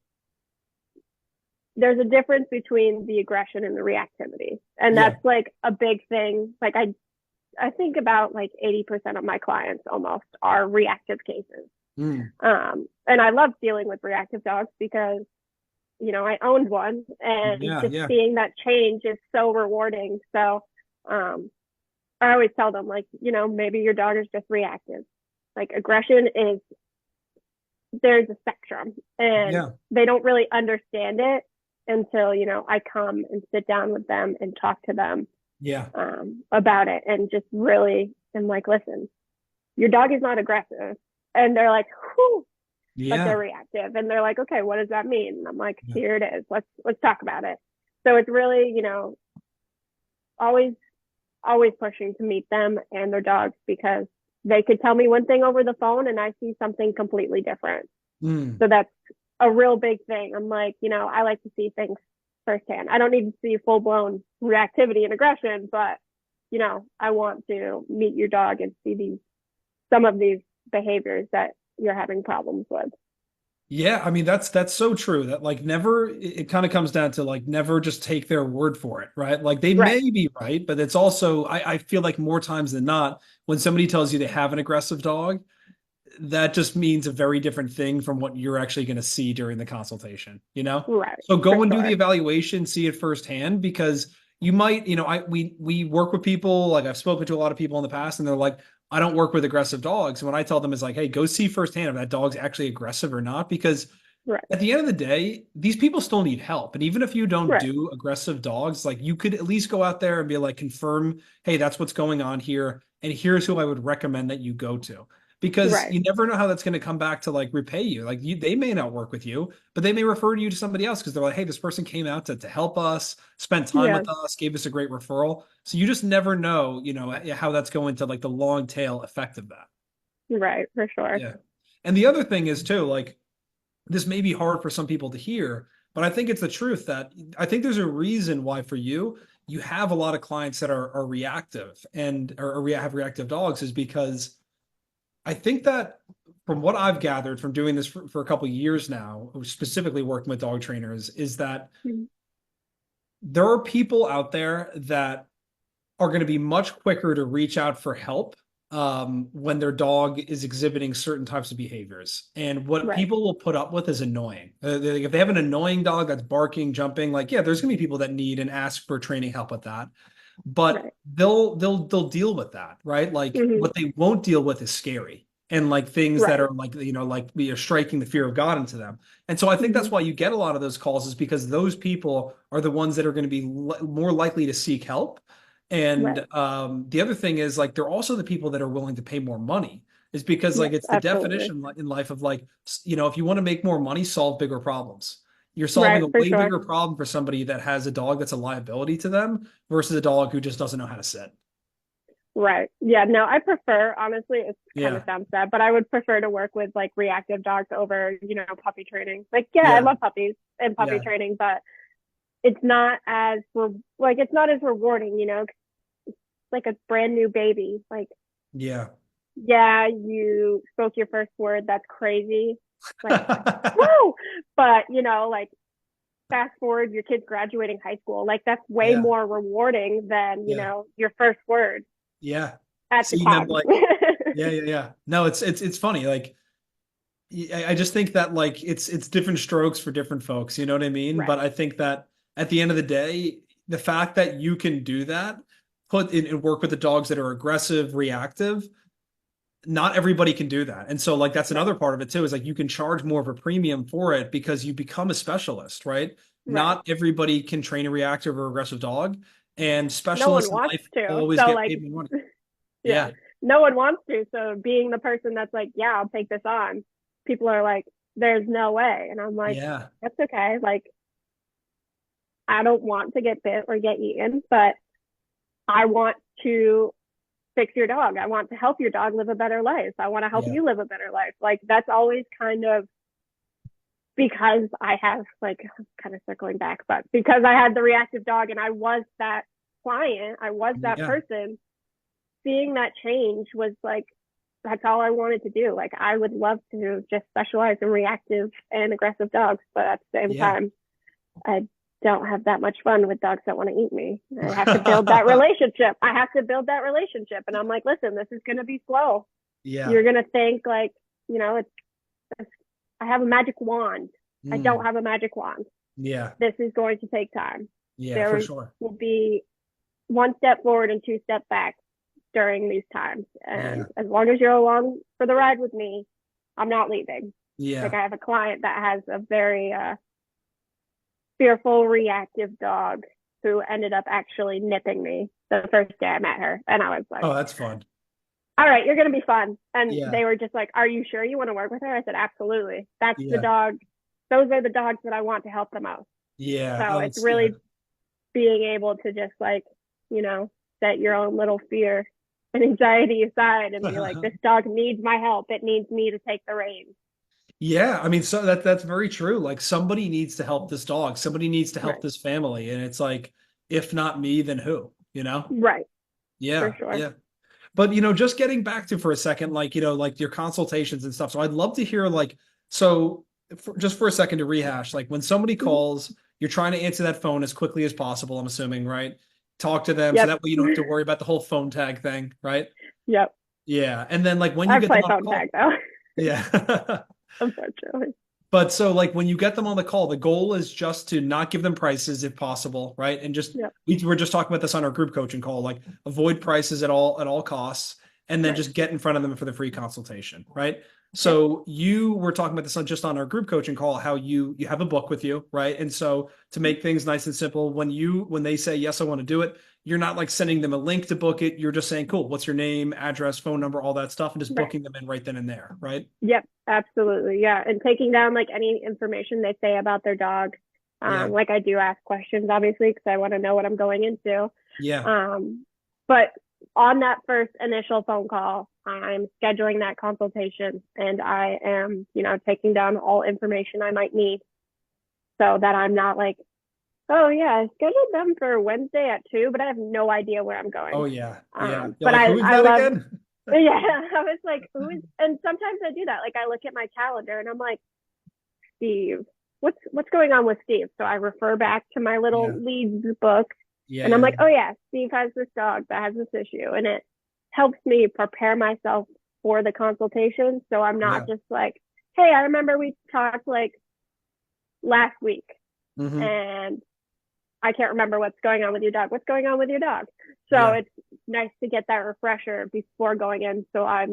there's a difference between the aggression and the reactivity, and Yeah. that's like a big thing. Like I think about like 80% of my clients almost are reactive cases. Mm. And I love dealing with reactive dogs because I owned one, and Yeah. just Yeah. seeing that change is so rewarding. So um, I always tell them, like, maybe your dog is just reactive. Like aggression is, there's a spectrum, and Yeah. they don't really understand it until, I come and sit down with them and talk to them Yeah. about it, and just really am like, listen, your dog is not aggressive. And they're like, whew, but they're Yeah. reactive, and they're like, okay, what does that mean? And I'm like, Yeah. here it is, let's talk about it. So it's really, always pushing to meet them and their dogs, because they could tell me one thing over the phone and I see something completely different. Mm. So that's a real big thing. I'm like, I like to see things firsthand. I don't need to see full blown reactivity and aggression, but I want to meet your dog and see some of these behaviors that you're having problems with. Yeah, I mean that's so true that like never it kind of comes down to like never just take their word for it, right? Like they Right. may be right, but it's also I feel like more times than not when somebody tells you they have an aggressive dog, that just means a very different thing from what you're actually going to see during the consultation, you know? Right. So For go and do the sure. evaluation, see it firsthand because you might, we work with people, like I've spoken to a lot of people in the past and they're like, I don't work with aggressive dogs. And what I tell them is like, hey, go see firsthand if that dog's actually aggressive or not because Right. at the end of the day, these people still need help. And even if you don't Right. do aggressive dogs, like you could at least go out there and be like, confirm, hey, that's what's going on here. And here's who I would recommend that you go to. Because Right. you never know how that's going to come back to like repay you. Like they may not work with you, but they may refer you to somebody else because they're like, hey, this person came out to help us, spend time Yeah. with us, gave us a great referral. So you just never know, how that's going to like the long tail effect of that. Right. For sure. Yeah. And the other thing is too, like, this may be hard for some people to hear, but I think it's the truth that I think there's a reason why for you, you have a lot of clients that are reactive and have reactive dogs is because I think that from what I've gathered from doing this for a couple of years now, specifically working with dog trainers, is that Mhm. there are people out there that are going to be much quicker to reach out for help when their dog is exhibiting certain types of behaviors. And what Right, people will put up with is annoying. If they have an annoying dog that's barking, jumping, like yeah, there's going to be people that need and ask for training help with that. But right. they'll deal with that, right? Like Hmm. what they won't deal with is scary and like things that Right. are like striking the fear of God into them. And so I think that's Hmm. why you get a lot of those calls is because those people are the ones that are going to be more likely to seek help. And Right. the other thing is like they're also the people that are willing to pay more money. Is because like Yes, it's the absolutely. definition in life of like if you want to make more money, solve bigger problems. You're solving Right, a for way sure. bigger problem for somebody that has a dog that's a liability to them versus a dog who just doesn't know how to sit. Right. Yeah, no, I prefer, honestly, it kind of Yeah. sounds sad, but I would prefer to work with like reactive dogs over, puppy training. Like, yeah, I Yeah. love puppies and puppy Yeah. training, but it's not as like it's not as rewarding, 'cause it's like a brand new baby. Like, Yeah. yeah, you spoke your first word, that's crazy. Like, woo! But, like fast forward your kid's graduating high school, like that's way Yeah. more rewarding than, Yeah. your first word Yeah. at the Seeing them time. like, yeah, yeah, yeah. No, it's funny. Like I just think that like it's different strokes for different folks, you know what I mean? But Right. I think that at the end of the day, the fact that you can do that, put in and work with the dogs that are aggressive, reactive, not everybody can do that. And so like that's Right. another part of it too, is like you can charge more of a premium for it because you become a specialist, right? Right. Not everybody can train a reactive or aggressive dog, and No one specialists in wants life to. always So get like, paid more money. yeah, Yeah. no one wants to. So being the person that's like, yeah, I'll take this on, people are like, there's no way. And I'm like, Yeah. that's okay. Like, I don't want to get bit or get eaten, but I want to fix your dog. I want to help your dog live a better life. I want to help Yeah. you live a better life. Like, that's always kind of because I have, like, kind of circling back, but because I had the reactive dog and I was that client, I was that Yeah. person, seeing that change was like, that's all I wanted to do. Like, I would love to just specialize in reactive and aggressive dogs, but at the same Yeah. time, I don't have that much fun with dogs that want to eat me. I have to build that relationship. I have to build that relationship. And I'm like, listen, this is going to be slow. Yeah. You're going to think like, it's, I have a magic wand. I don't Mm. have a magic wand. Yeah. This is going to take time. Yeah, for There sure. will be one step forward and two step back during these times. And Yeah. as long as you're along for the ride with me, I'm not leaving. Like, Yeah. I have a client that has a very fearful, reactive dog who ended up actually nipping me the first day I met her. And I was like, Oh, that's fun. all right, you're going to be fun. And Yeah. they were just like, are you sure you want to work with her? I said, absolutely. That's the Yeah. dog. Those are the dogs that I want to help the most. Yeah. So Oh, it's that's yeah. really being able to just like, set your own little fear and anxiety aside and be like, this dog needs my help. It needs me to take the reins. Yeah, I mean, so that's very true. Like somebody needs to help this dog. Somebody needs to help Right. this family. And it's like, if not me, then who? You know? Right. For Yeah, sure. yeah. But just getting back to for a second, like, like your consultations and stuff. So I'd love to hear like, so just for a second to rehash, like when somebody Mhm. calls, you're trying to answer that phone as quickly as possible, I'm assuming, right? Talk to them so Yep. that way you don't have to worry about the whole phone tag thing, right? Yep. Yeah. And then like when you I get them play on a phone call, tag though, yeah. unfortunately. But so like when you get them on the call, the goal is just to not give them prices if possible, right? And just Yep. we were just talking about this on our group coaching call, like avoid prices at all costs, and then Right. just get in front of them for the free consultation, right? Yep. So you were talking about this on just on our group coaching call, how you have a book with you, right? And so to make things nice and simple, when they say yes, I want to do it, you're not like sending them a link to book it. You're just saying, cool, what's your name, address, phone number, all that stuff, and just Right. booking them in right then and there, right? Yep. Absolutely. Yeah. And taking down like any information they say about their dog. Yeah, Like, I do ask questions obviously because I want to know what I'm going into. yeah, But on that first initial phone call, I'm scheduling that consultation and I am, taking down all information I might need. so that I'm not like, oh yeah, I scheduled them for Wednesday at 2, but I have no idea where I'm going. Oh yeah. Yeah. You're But like, who is I that love, again? yeah, I was like, who is, and sometimes I do that. Like I look at my calendar and I'm like, Steve, what's going on with Steve? So I refer back to my little Yeah. leads book Yeah. and I'm Yeah. like, oh yeah, Steve has this dog that has this issue. And it helps me prepare myself for the consultation. So I'm Yeah. not just like, hey, I remember we talked like last week Hmm. and I can't remember what's going on with your dog. What's going on with your dog? So Yeah. it's nice to get that refresher before going in so I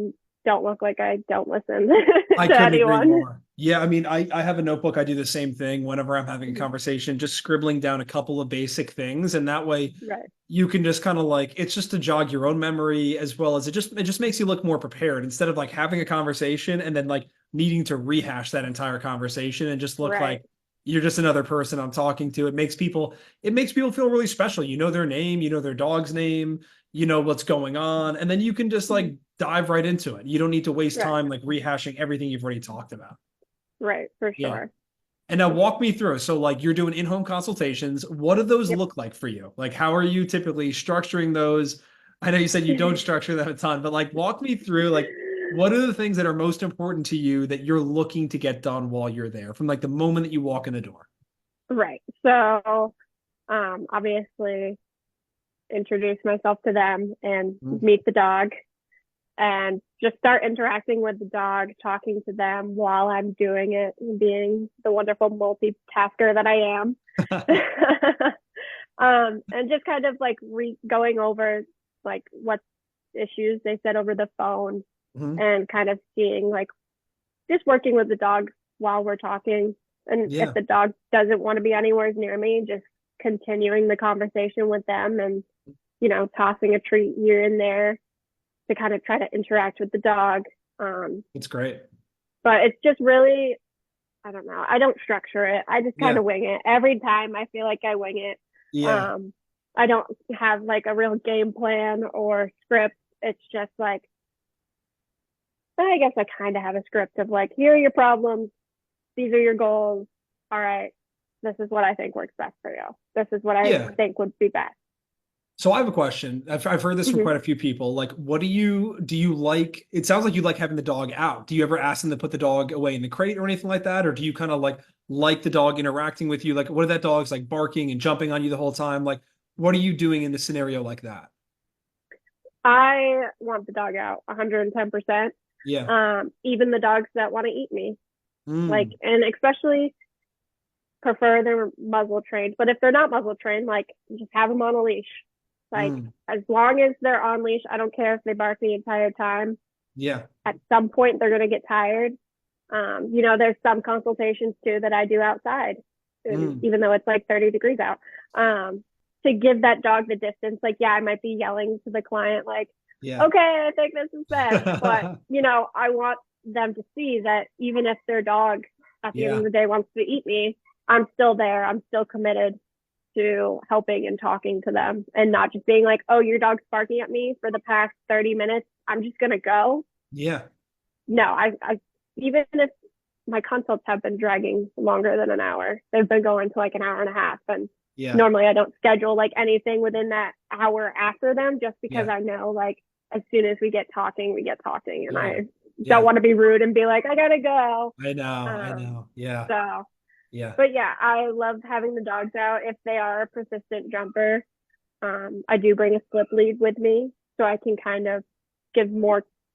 don't look like I don't listen I to couldn't agree anyone. more. Yeah, I mean, I have a notebook. I do the same thing whenever I'm having a conversation, just scribbling down a couple of basic things, and that way Right. you can just kind of like it's just to jog your own memory as well as it just makes you look more prepared instead of like having a conversation and then like needing to rehash that entire conversation and just look Right. like you're just another person I'm talking to. It makes people feel really special. You know their name, you know their dog's name, you know what's going on, and then you can just like dive right into it. You don't need to waste Right. time like rehashing everything you've already talked about. Right. For Yeah. sure. And now For walk sure. me through. So like you're doing in-home consultations. What do those Yep. look like for you? Like how are you typically structuring those? I know you said you don't structure them a ton, but like walk me through like what are the things that are most important to you that you're looking to get done while you're there from like the moment that you walk in the door? Right. So obviously introduce myself to them and Mhm. meet the dog and just start interacting with the dog, talking to them while I'm doing it, and being the wonderful multitasker that I am. And just kind of like going over like what issues they said over the phone Mhm. and kind of seeing like just working with the dog while we're talking. And if Yeah. the dog doesn't want to be anywhere near me, just continuing the conversation with them and, tossing a treat here and there to kind of try to interact with the dog. Um, It's great. but it's just really, I don't know. I don't structure it. I just kind Yeah. of wing it. Every time I feel like I wing it. Yeah. Um, I don't have like a real game plan or script. It's just like, I guess I kind of have a script of like, here are your problems. These are your goals. All right. This is what I think works best for you. This is what I Yeah. think would be best. So I have a question. I've heard this from Mm-hmm. quite a few people. Like, what do you like? It sounds like you like having the dog out. Do you ever ask them to put the dog away in the crate or anything like that? Or do you kind of like the dog interacting with you? Like, what are that dog's like barking and jumping on you the whole time? Like, what are you doing in the scenario like that? I want the dog out 110%. Yeah. Even the dogs that want to eat me, like, Mm, and especially prefer they're muzzle trained. But if they're not muzzle trained, like, just have them on a leash. Like, mm, as long as they're on leash, I don't care if they bark the entire time. yeah. At some point, they're going to get tired. There's some consultations too that I do outside, and Mm, even though it's like 30 degrees out, to give that dog the distance. Like, yeah, I might be yelling to the client, like, yeah. okay, I think this is best. But, I want them to see that even if their dog at the end Yeah. of the day wants to eat me, I'm still there. I'm still committed to helping and talking to them and not just being like, oh, your dog's barking at me for the past 30 minutes. I'm just going to go. Yeah. No, I, even if my consults have been dragging longer than an hour, they've been going to like an hour and a half. And Yeah. normally I don't schedule like anything within that hour after them just because Yeah. I know like as soon as we get talking, we get talking. And Yeah. I don't Yeah. want to be rude and be like, I gotta go. I know. I Um, know. Yeah. so, Yeah. but yeah, I love having the dogs out if they are a persistent jumper. I do bring a slip lead with me so I can kind of give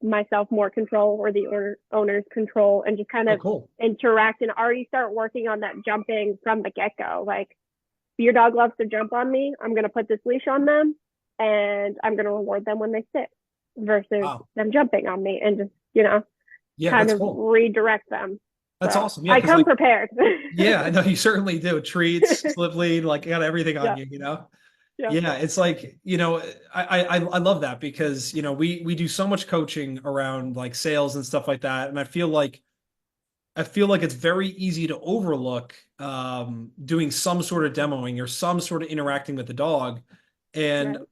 myself more control or the owner's control and just kind Oh, of cool. interact and already start working on that jumping from the get-go. Like if your dog loves to jump on me, I'm going to put this leash on them and I'm going to reward them when they sit versus Wow. them jumping on me and just, Yeah, kind that's of cool. redirect them. That's So awesome. Yeah, I because come like prepared. yeah, I know you certainly do. Treats, slip lead, like you got everything on Yeah. you, you know? Yeah. Yeah, it's like, I love that because, we do so much coaching around like sales and stuff like that. And I feel like it's very easy to overlook doing some sort of demoing or some sort of interacting with the dog. And, Right.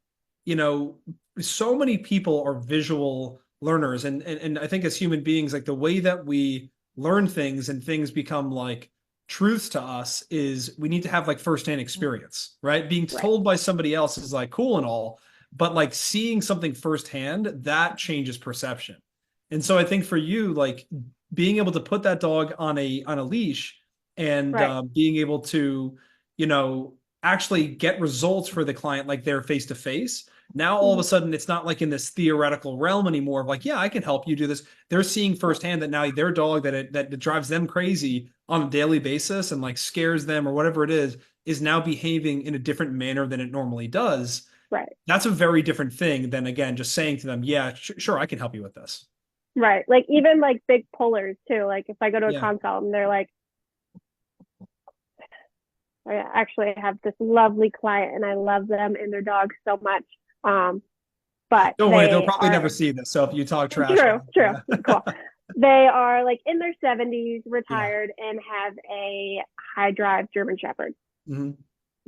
you know, so many people are visual learners. And I think as human beings, like the way that we learn things and things become like truths to us is we need to have like firsthand experience, right? Being Right. told by somebody else is like cool and all, but like seeing something firsthand, that changes perception. And so I think for you, like being able to put that dog on a leash and Right. being able to, you know, actually get results for the client like they're face to face. Now all of a Mhm. sudden it's not like in this theoretical realm anymore of like, yeah, I can help you do this. They're seeing Right. firsthand that now their dog that drives them crazy on a daily basis and like scares them or whatever it is now behaving in a different manner than it normally does. Right. That's a very different thing than again just saying to them, yeah, sure, I can help you with this. Right. Like even like big pullers too. Like if I go to a Yeah. consult and they're like, I actually have this lovely client and I love them and their dog so much. Um, but Don't worry, they'll they probably never are see this. So if you talk trash true, about true, them, cool. They are like in their 70s, yeah. retired, and have a high drive German Shepherd. Hmm.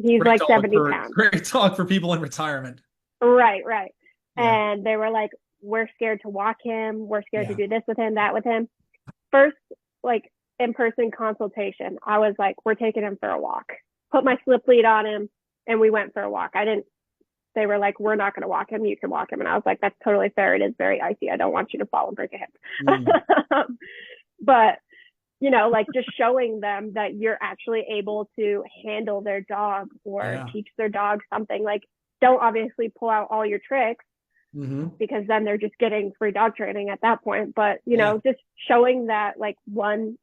He's Great like dog 70 for pounds. great dog for people in retirement. Right, right. Yeah. And they were like, we're scared to walk him. We're scared to Yeah. do this with him, that with him. First, like in person consultation, I was like, we're taking him for a walk. Put my slip lead on him and we went for a walk. I didn't, they were like, we're not going to walk him. You can walk him. And I was like, that's totally fair. It is very icy. I don't want you to fall and break a hip. Mm. But, you know, like just showing them that you're actually able to handle their dog or Yeah. teach their dog something. Like, don't obviously pull out all your tricks Hmm. because then they're just getting free dog training at that point. But, you Yeah. know, just showing that like one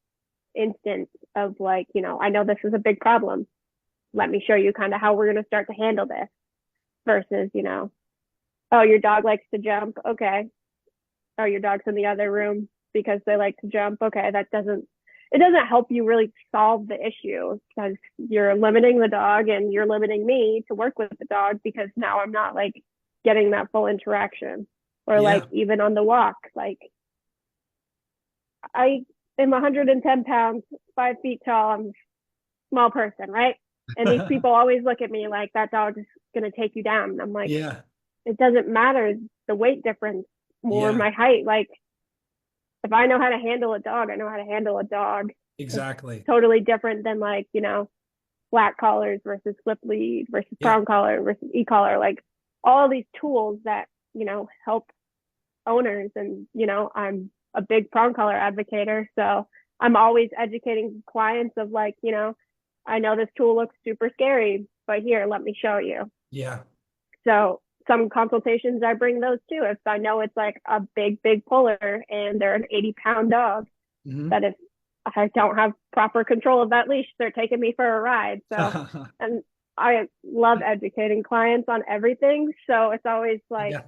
instance of like, you know, I know this is a big problem. Let me show you kind of how we're going to start to handle this versus, you know, oh, your dog likes to jump. Okay. Oh, your dog's in the other room because they like to jump. Okay. It doesn't help you really solve the issue because you're limiting the dog and you're limiting me to work with the dog because now I'm not like getting that full interaction or like Yeah. even on the walk, like I am 110 pounds, 5 feet tall. I'm a small person, right? And these people always look at me like that dog is going to take you down. And I'm like, Yeah. it doesn't matter the weight difference or Yeah. my height. Like, if I know how to handle a dog, I know how to handle a dog. It's Exactly. totally different than like, you know, flat collars versus flip lead versus Yeah. prong collar versus e-collar. Like all these tools that, you know, help owners. And, you know, I'm a big prong collar advocator. So I'm always educating clients of like, you know, I know this tool looks super scary, but here, let me show you. Yeah. So some consultations, I bring those too. If I know it's like a big puller and they're an 80-pound dog, Hmm. that if I don't have proper control of that leash, they're taking me for a ride. So, and I love educating clients on everything. So it's always like, Yeah.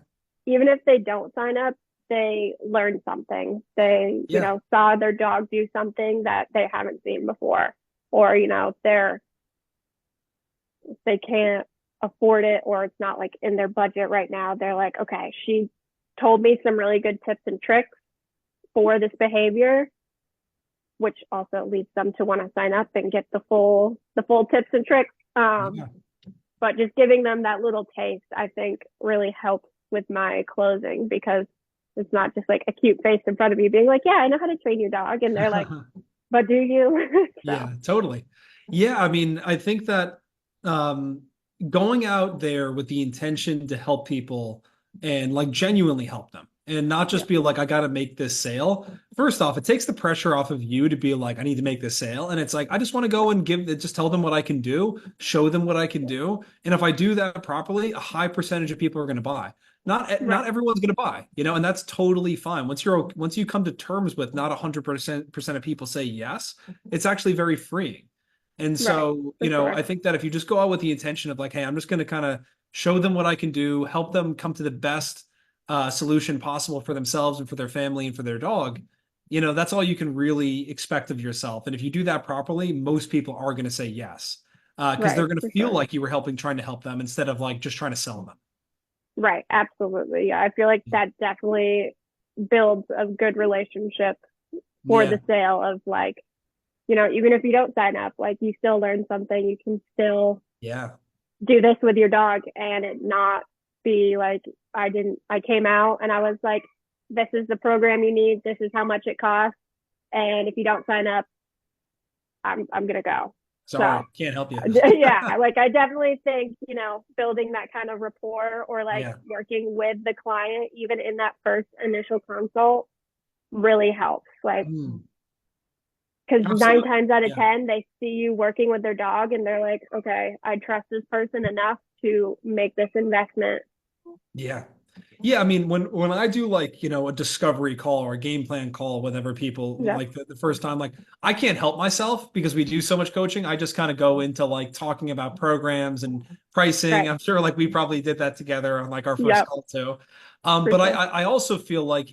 even if they don't sign up, they learn something. They, you Yeah. know, saw their dog do something that they haven't seen before, or, you know, they can't afford it or it's not like in their budget right now. They're like, okay, she told me some really good tips and tricks for this behavior, which also leads them to want to sign up and get the full tips and tricks. Yeah. But just giving them that little taste, I think really helps with my closing because it's not just like a cute face in front of you being like, yeah, I know how to train your dog. And they're like, but do you? So, Yeah, totally. Yeah, I mean, I think that um, going out there with the intention to help people and like genuinely help them and not yeah, just be like, I got to make this sale. First off, it takes the pressure off of you to be like, I need to make this sale. And it's like, I just want to go and just tell them what I can do, show them what I can do. And if I do that properly, a high percentage of people are going to buy. Not right, everyone's going to buy, you know, and that's totally fine. Once you come to terms with not 100% of people say yes, it's actually very freeing. And right, so, for you know, sure. I think that if you just go out with the intention of like, hey, I'm just going to kind of show them what I can do, help them come to the best solution possible for themselves and for their family and for their dog, you know, that's all you can really expect of yourself. And if you do that properly, most people are going to say yes because they're Right, going to for feel sure. like you were trying to help them instead of like just trying to sell them. Right, absolutely. Yeah, I feel like that definitely builds a good relationship for Yeah. the sale of like, you know, even if you don't sign up, like you still learn something. You can still Yeah. do this with your dog and it not be like, I came out and I was like, this is the program you need. This is how much it costs. And if you don't sign up, I'm gonna go. Sorry, So can't help you. yeah, like I definitely think, building that kind of rapport or like Yeah. working with the client, even in that first initial consult, really helps. Like, Mm, because nine absolutely. times out of Yeah. 10, they see you working with their dog and they're like, okay, I trust this person enough to make this investment. Yeah. Yeah, I mean, when I do like, a discovery call or a game plan call with other people, Yeah. like the first time, like I can't help myself because we do so much coaching. I just kind of go into like talking about programs and pricing. Right. I'm sure like we probably did that together on like our first Yep. call too. For But sure. I also feel like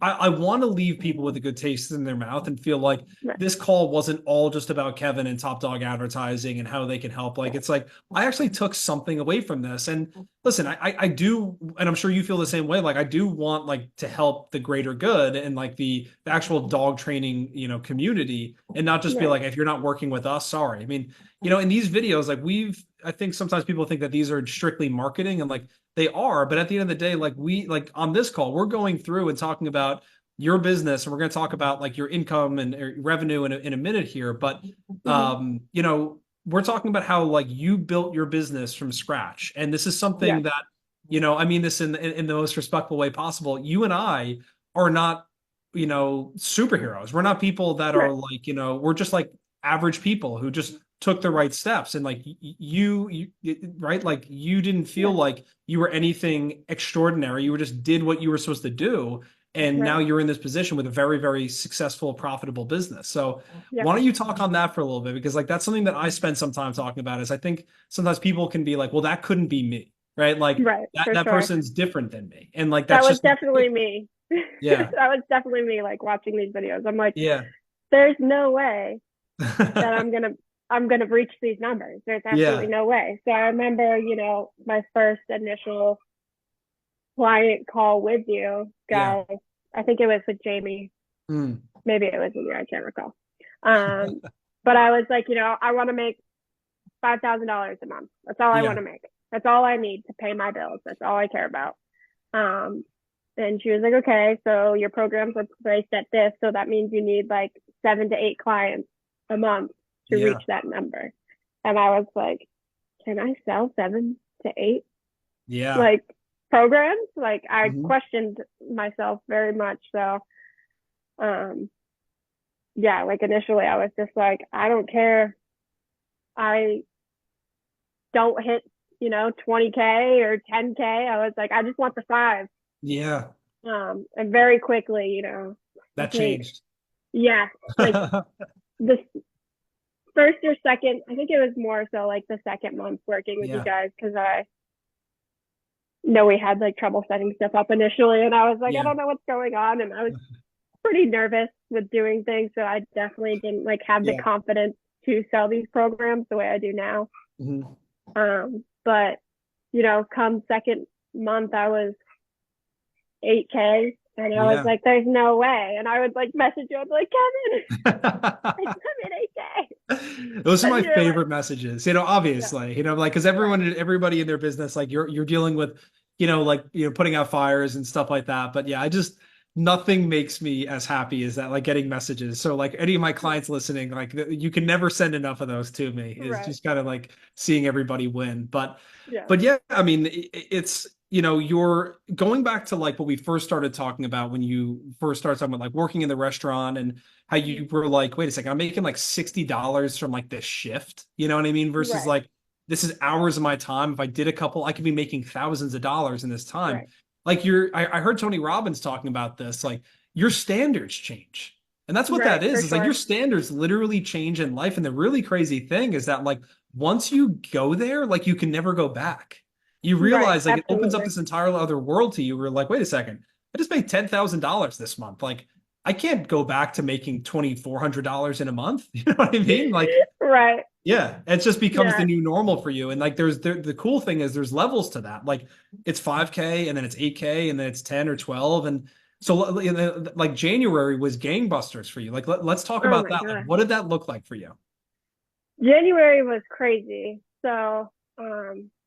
I want to leave people with a good taste in their mouth and feel like Right. this call wasn't all just about Kevin and Top Dog Advertising and how they can help. Like it's like I actually took something away from this. And listen, I do, and I'm sure you feel the same way. Like I do want like to help the greater good and like the actual dog training, community, and not just be Right. like, if you're not working with us, sorry. I mean, in these videos, like I think sometimes people think that these are strictly marketing and like they are, but at the end of the day, like like on this call, we're going through and talking about your business and we're going to talk about like your income and revenue in a minute here. But, Hmm. we're talking about how like you built your business from scratch. And this is Yeah. something that, I mean this in the most respectful way possible. You and I are not, superheroes. We're not people that are Right. like, we're just like average people who just took the right steps. And like right, like you didn't feel Yeah. like you were anything extraordinary. You were just did what you were supposed to do. And now Right. you're in this position with a very, very successful, profitable business. So Yeah. why don't you talk on that for a little bit? Because like that's something that I spend some time talking about is I think sometimes people can be like, well, that couldn't be me, right? Like Right. that For that sure. person's different than me. And like That that's was just not the definitely case. me. Yeah. That was definitely me, like watching these videos. I'm like, Yeah. there's no way that I'm gonna reach these numbers. There's absolutely Yeah. no way. So I remember, my first initial client call with you Yeah. guys. I think it was with Jamie. Mm. Maybe it was with you. I can't recall. Um, but I was like, I want to make $5,000 a month. That's all I want Yeah. to make. That's all I need to pay my bills. That's all I care about. Um, and she was like, okay, so your programs are priced at this, so that means you need like 7 to 8 clients a month to Yeah. reach that number. And I was like, can I sell 7 to 8 Yeah. like programs? Like I Mhm. questioned myself very much. So um yeah, like initially I was just like, I don't care. I don't hit, 20K or 10K. I was like, I just want the five. Yeah. And very quickly, I That think, changed. yeah, like the first or second, I think it was more so like the second month working with you Yeah. guys because I know we had like trouble setting stuff up initially. And I was like, I Yeah. don't know what's going on. And I was pretty nervous with doing things. So I definitely didn't like have the Yeah. confidence to sell these programs the way I do now. Mhm. But come second month, I was 8K. And I was Yeah. like, there's no way. And I would like message you. I'd be like, Kevin, I'm in 8K. Those are And my you're like, favorite messages, yeah, obviously, like, because right, everybody in their business, like you're dealing with, like, putting out fires and stuff like that. But yeah, nothing makes me as happy as that, like getting messages. So like any of my yeah, clients listening, like you can never send enough of those to me is right, just kind of like seeing everybody win. yeah, But yeah, I mean, it's, you're going back to like what we first started talking about when you first started talking about like working in the restaurant and how mhm, you were like, wait a second, I'm making like $60 from like this shift. You know what I mean? Versus right, like, this is hours of my time. If I did a couple, I could be making thousands of dollars in this time. right, Like I heard Tony Robbins talking about this, like your standards change. And that's what that right, for is like your sure. standards literally change in life. And the really crazy thing is that like once you go there, like you can never go back. You Right, realize like it opens up absolutely. this entirely other world to you. We're like, wait a second, I just made $10,000 this month. Like I can't go back to making $2,400 in a month. You know what I mean? Like, Right, yeah, it just becomes the yeah, new normal for you. And like, the cool thing is there's levels to that. Like it's 5K and then it's 8K and then it's 10 or 12. And so like January was gangbusters for you. Like, let's talk oh about my that. Like, gosh. what did that look like for you? January was crazy. So,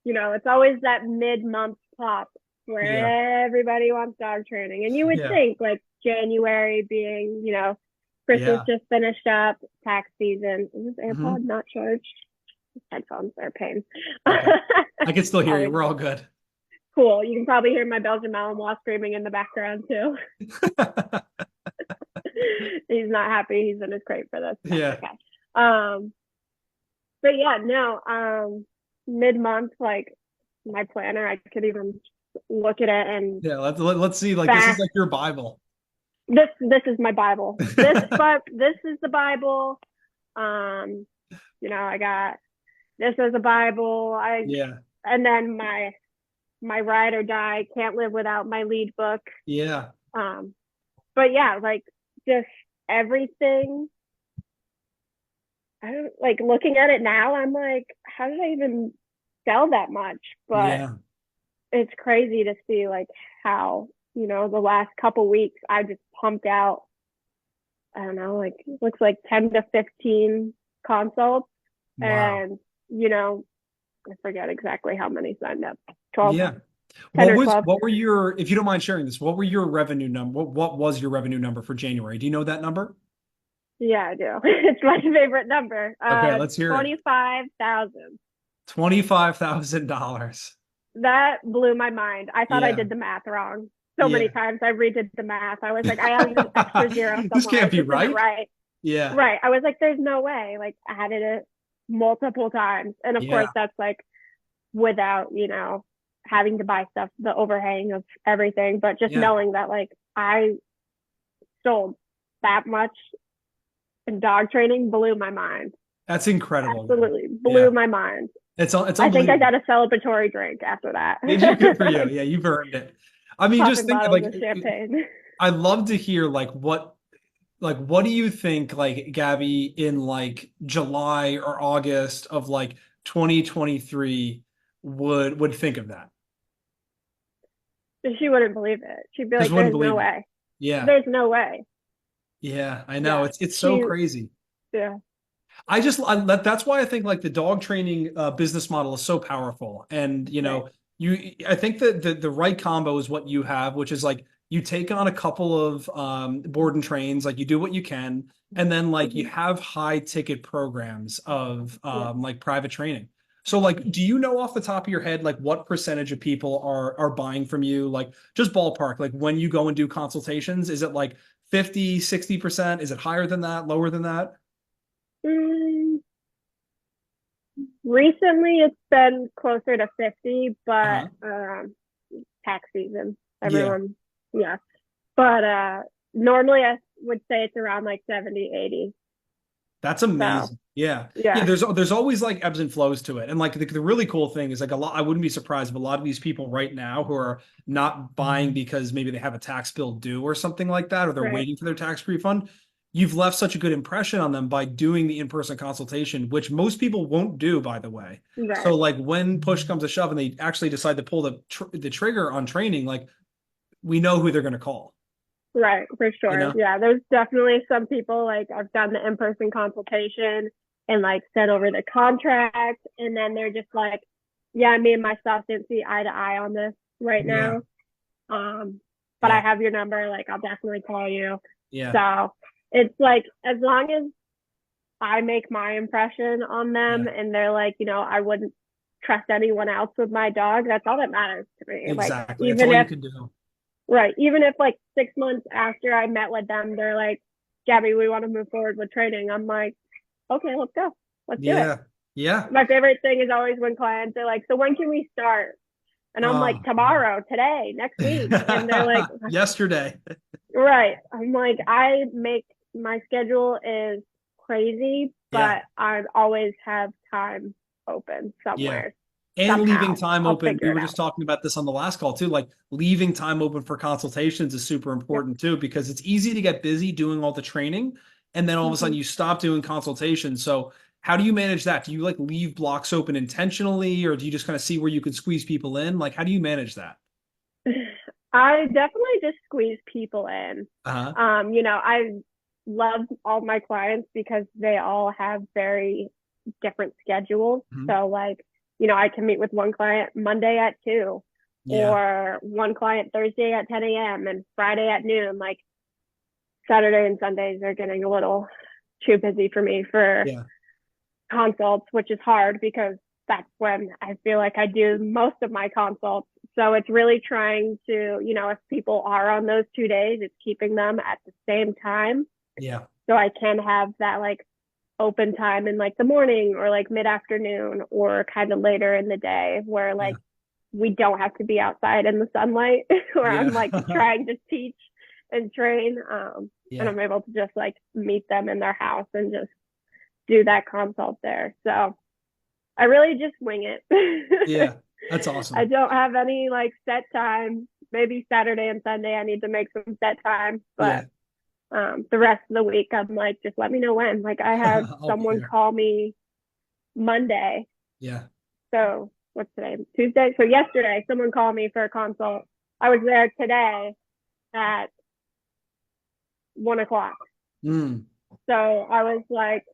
it's always that mid-month pop Yeah. where everybody wants dog training. And you would Yeah. think like January being, Christmas Yeah. just finished up, tax season. Is this Hmm. AirPod not charged? Headphones are a pain. Okay. I can still hear you. Always We're all good. cool. You can probably hear my Belgian Malinois screaming in the background too. He's not happy. He's in his crate for this. That's Yeah. okay. Um, but yeah, no. Mid-month, like my planner, I could even look at it and Yeah. Let's see. Like this is back. like your Bible. This is my Bible. This is the Bible. Um, I got this as a Bible. Yeah. And then my ride or die, can't live without my lead book. Yeah. Um, but yeah, like just everything. I don't like looking at it now. I'm like, how did I even sell that much? But Yeah. it's crazy to see like how the last couple weeks I just pumped out. I don't know, like it looks like 10 to 15 consults, Wow. and I forget exactly how many signed up. 12, Yeah. 10 or 12. What were your, if you don't mind sharing this, what were your revenue number? What was your revenue number for January? Do you know that number? Yeah, I do. It's my favorite number. Okay, let's hear it. 25,000. $25,000. That blew my mind. I thought I Yeah. did the math wrong. So many Yeah. times I redid the math. I was like, I have an extra zero This somewhere. can't be This isn't right. right. Yeah. Right. I was like, there's no way. Like, I added it multiple times. And of Yeah. course, that's like without, having to buy stuff, the overhang of everything, but just Yeah. knowing that like I sold that much in dog training blew my mind. That's incredible, man. Absolutely blew Yeah. my mind. It's I think I unbelievable. got a celebratory drink after that. Did you? Good for you. Yeah, you've earned it. I mean, just Popping think bottles like of champagne. I love to hear what do you think like Gabby in like July or August of like 2023 would think of that? She wouldn't believe it. She'd be Just like, wouldn't there's no believe it. way. Yeah. There's no way. Yeah, I know. Yeah. It's so She, crazy. yeah. That's why I think like the dog training business model is so powerful. And Right. I think that the right combo is what you have, which is like you take on a couple of board and trains, like you do what you can, and then like you Mm-hmm. have high ticket programs of Yeah. like private training. So like, do you know off the top of your head like what percentage of people are buying from you? Like just ballpark, like when you go and do consultations, is it like 50, 60%? Is it higher than that, lower than that? Mm, recently, it's been closer to 50, but Uh-huh. tax season, Yeah. everyone, yeah. But normally I would say it's around like 70, 80. That's So, amazing. Yeah. Yeah, yeah. there's always like ebbs and flows to it. And like the really cool thing is like a lot I wouldn't be surprised if a lot of these people right now who are not buying because maybe they have a tax bill due or something like that, or they're Right. waiting for their tax refund. You've left such a good impression on them by doing the in-person consultation, which most people won't do, by the way. So Right. like when push comes to shove and they actually decide to pull the trigger on training, like we know who they're going to call, Right, for you sure. know? Yeah, there's definitely some people like I've done the in-person consultation and like sent over the contract, and then they're just like, yeah, me and my spouse didn't see eye to eye on this right Yeah. now. But I Yeah. have your number, like I'll definitely call you. Yeah. So it's like as long as I make my impression on Yeah. them and they're like, I wouldn't trust anyone else with my dog, that's all that matters to me. Like Exactly. That's even all you if can do. Right. Even if like 6 months after I met with them, they're like, Gabby, we want to move forward with training. I'm like, okay, let's go. Let's do it. Yeah. Yeah. My favorite thing is always when clients are like, so when can we start? And I'm like, Oh, tomorrow, today, next week. And they're like, yesterday. right. I'm like, my schedule is crazy, Yeah. but I always have time open Yeah. somewhere, And leaving somehow. time I'll open. We figure it were out. just talking about this on the last call too. Like leaving time open for consultations is super Yep. important too, because it's easy to get busy doing all the training. And then all of a sudden Mhm. you stop doing consultations. So how do you manage that? Do you like leave blocks open intentionally, or do you just kind of see where you can squeeze people in? Like, how do you manage that? I definitely just squeeze people in. Uh-huh. I love all my clients because they all have very different schedules. Mhm. So like, I can meet with one client Monday at 2 Yeah. or one client Thursday at 10 a.m. and Friday at noon. Like Saturday and Sundays are getting a little too busy for me for Yeah. consults, which is hard because that's when I feel like I do most of my consults. So it's really trying to, if people are on those 2 days, it's keeping them at the same time. Yeah. So I can have that like open time in like the morning or like mid afternoon or kind of later in the day where Yeah. like we don't have to be outside in the sunlight where I'm Yeah. like trying to teach and train. And Yeah. I'm able to just like meet them in their house and just do that consult there. So I really just wing it. Yeah. That's I awesome. don't have any like set time. Maybe Saturday and Sunday I need to make some set time, but Yeah. the rest of the week I'm like, just let me know when. Like I had I'll be someone there. call me Monday. Yeah. So what's today? Tuesday. So yesterday someone called me for a consult. I was there today at 1 o'clock. Mm, So I was like,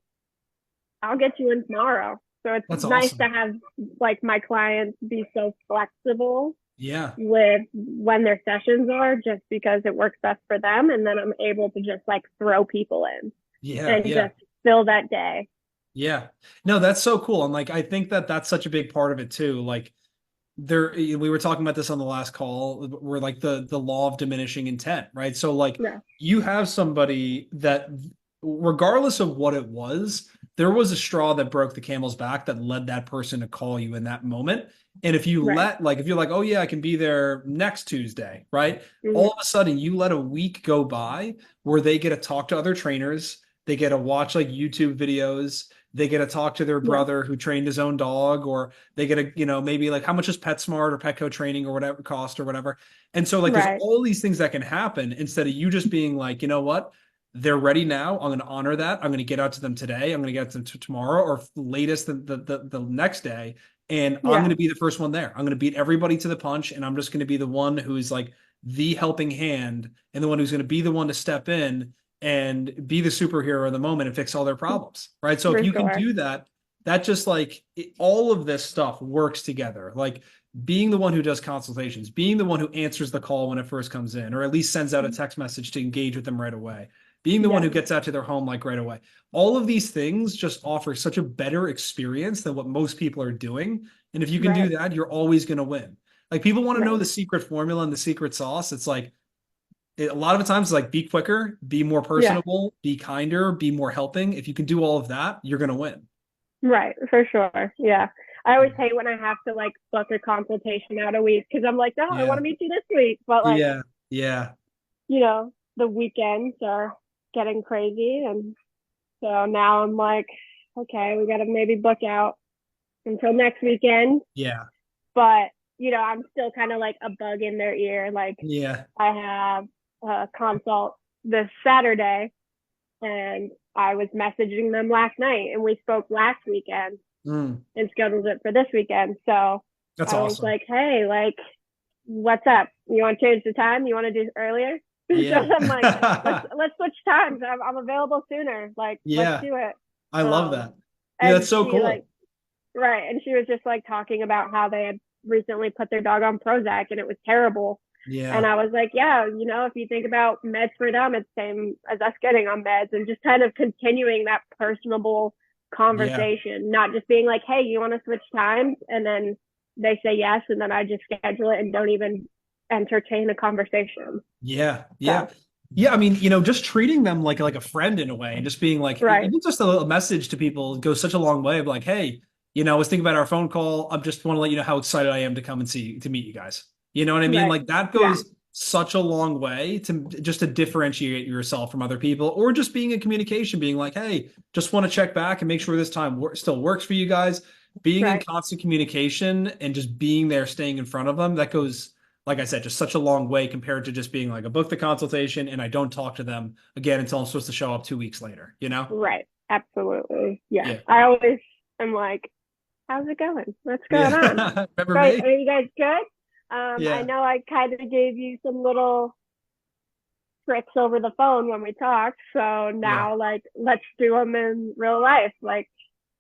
I'll get you in tomorrow. So it's that's nice to awesome. have like my clients be so flexible Yeah. with when their sessions are just because it works best for them. And then I'm able to just like throw people in Yeah. and Yeah. just fill that day. Yeah. No, that's so cool. And like, I think that that's such a big part of it too. Like, we were talking about this on the last call where like the law of diminishing intent, right? So like Yeah. you have somebody that regardless of what it was, there was a straw that broke the camel's back that led that person to call you in that moment. And if you Right. let like if you're like, oh yeah, I can be there next Tuesday, right? All Mm-hmm. of a sudden you let a week go by where they get to talk to other trainers, they get to watch like YouTube videos, they get to talk to their Yeah. brother who trained his own dog, or they get to, maybe like how much is PetSmart or Petco training or whatever cost or whatever. And so like there's Right. all these things that can happen instead of you just being like, you know what? They're ready now. I'm going to honor that. I'm going to get out to them today. I'm going to get to them tomorrow or latest the next day. And I'm going Yeah. to be the first one there. I'm going to beat everybody to the punch. And I'm just going to be the one who's like the helping hand and the one who's going to be the one to step in and be the superhero of the moment and fix all their problems, right? So if For you can sure. do that, that just like all of this stuff works together. Like being the one who does consultations, being the one who answers the call when it first comes in, or at least sends out a text message to engage with them right away, being the one Yeah. who gets out to their home like right away. All of these things just offer such a better experience than what most people are doing. And if you can do Right. that, you're always going to win. Like people want to know Right. the secret formula and the secret sauce. It's like a lot of the times it's like be quicker, be more Yeah. personable, be kinder, be more helping. If you can do all of that, you're going to win. Right. For sure. Yeah. I always Yeah. hate when I have to like book a consultation out a week because I'm like, no, I want Yeah. to meet you this week. But like, Yeah. Yeah. the weekends are getting crazy. And so now I'm like, okay, we got to maybe book out until next weekend. Yeah. But, I'm still kind of like a bug in their ear. Like, Yeah. I have a consult this Saturday and I was messaging them last night and we spoke last weekend Mm, and scheduled it for this weekend. So that's I was awesome. like, hey, like, what's up? You want to change the time? You want to do it earlier? So Yeah. I'm like, let's switch times. I'm available sooner. Like, let's Yeah. do it. I love Um, that. Yeah, and that's so she like, cool. right, and she was just like talking about how they had recently put their dog on Prozac and it was terrible. And Yeah. I was like, yeah, if you think about meds for them, it's the same as us getting on meds and just kind of continuing that personable Yeah. conversation, not just being like, hey, you want to switch times? And then they say yes. And then I just schedule it and don't even entertain a conversation. Yeah. So, Yeah. Yeah. I mean, just treating them like a friend in a way and just being like, right, even just a little message to people goes such a long way of like, hey, I was thinking about our phone call. I just want to let you know how excited I am to come and to meet you guys. You know what I mean? right. Like that Yeah, goes such a long way to just to differentiate yourself from other people or just being in communication, being like, hey, just want to check back and make sure this time still works for you guys. Being in right. constant communication and just being there, staying in front of them, that goes like I said, just such a long way compared to just being like a book the consultation and I don't talk to them again until I'm supposed to show up 2 weeks later, you know? Right. Absolutely. Yeah. Yeah. I always am like, how's it going? What's going on? Yeah. Remember Right. me? Are you guys good? I Yeah. know I kind of gave you some little tricks over the phone when we talked. So Yeah. now, like, let's do them in real life. Like,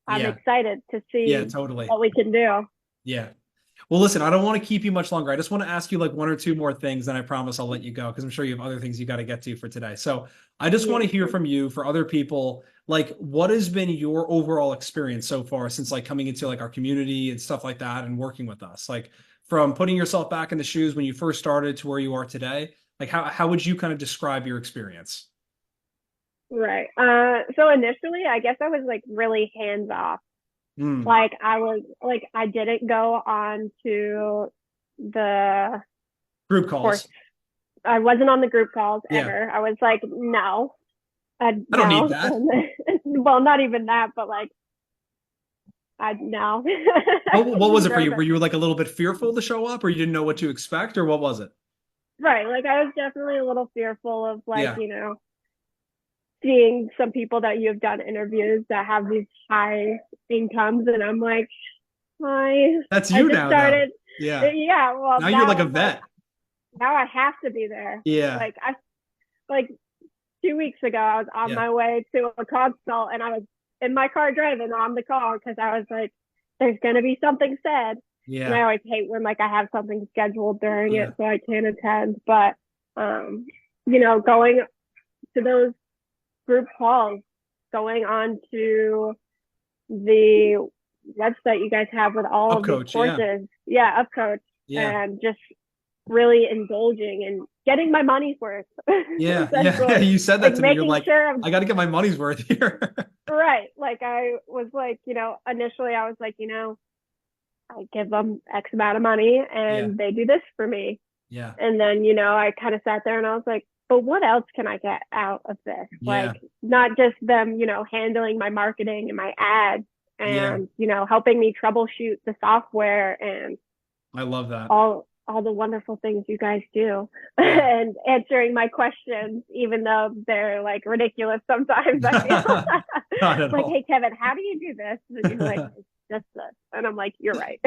I'm Yeah. excited to Yeah, see totally. what we can do. Yeah. Well, listen, I don't want to keep you much longer. I just want to ask you like one or two more things, and I promise I'll let you go because I'm sure you have other things you got to get to for today. So I just want Yeah. to hear from you for other people, like what has been your overall experience so far since like coming into like our community and stuff like that and working with us? Like from putting yourself back in the shoes when you first started to where you are today, like how would you kind of describe your experience? Right. So initially, I guess I was like really hands off. Mm, Like I was like I didn't go on to the group course. calls. I wasn't on the group calls Yeah. ever. I was like, no, I don't need no. that. Well, not even that, but like I no. I What was was it for you? Were nervous. you like a little bit fearful to show up or you didn't know what to expect or what was it? Right. Like I was definitely a little fearful of like, Yeah. seeing some people that you've done interviews that have these high incomes and I'm like, hi, That's I you just now though. started. Yeah. Yeah, well Now you're like now a I'm like, vet. now I have to be there. Yeah. Like I like 2 weeks ago I was on Yeah. my way to a consult and I was in my car driving on the call because I was like, there's gonna be something said. And I Yeah. always hate when like I have something scheduled during Yeah. it so I can't attend. But um, going to those group calls, going on to the website you guys have with all Up of these coach. Yeah. courses. Yeah, Upcoach, Yeah. and just really indulging and getting my money's worth, Yeah. Yeah. essentially. You said that Like to me. You're making like, sure I'm I got to get my money's worth here. right. Like I was like, initially I was like, I give them X amount of money Yeah. and they do this for me. Yeah. And then, I kind of sat there and I was like, but what else can I get out of this? Yeah. Like, not just them, handling my marketing and my ads Yeah. and, helping me troubleshoot the software and I love that. all the wonderful things you guys do Yeah. and answering my questions, even though they're like ridiculous sometimes, I feel Not at like, all. hey, Kevin, how do you do this? And you're like, it's just this. And I'm like, you're right.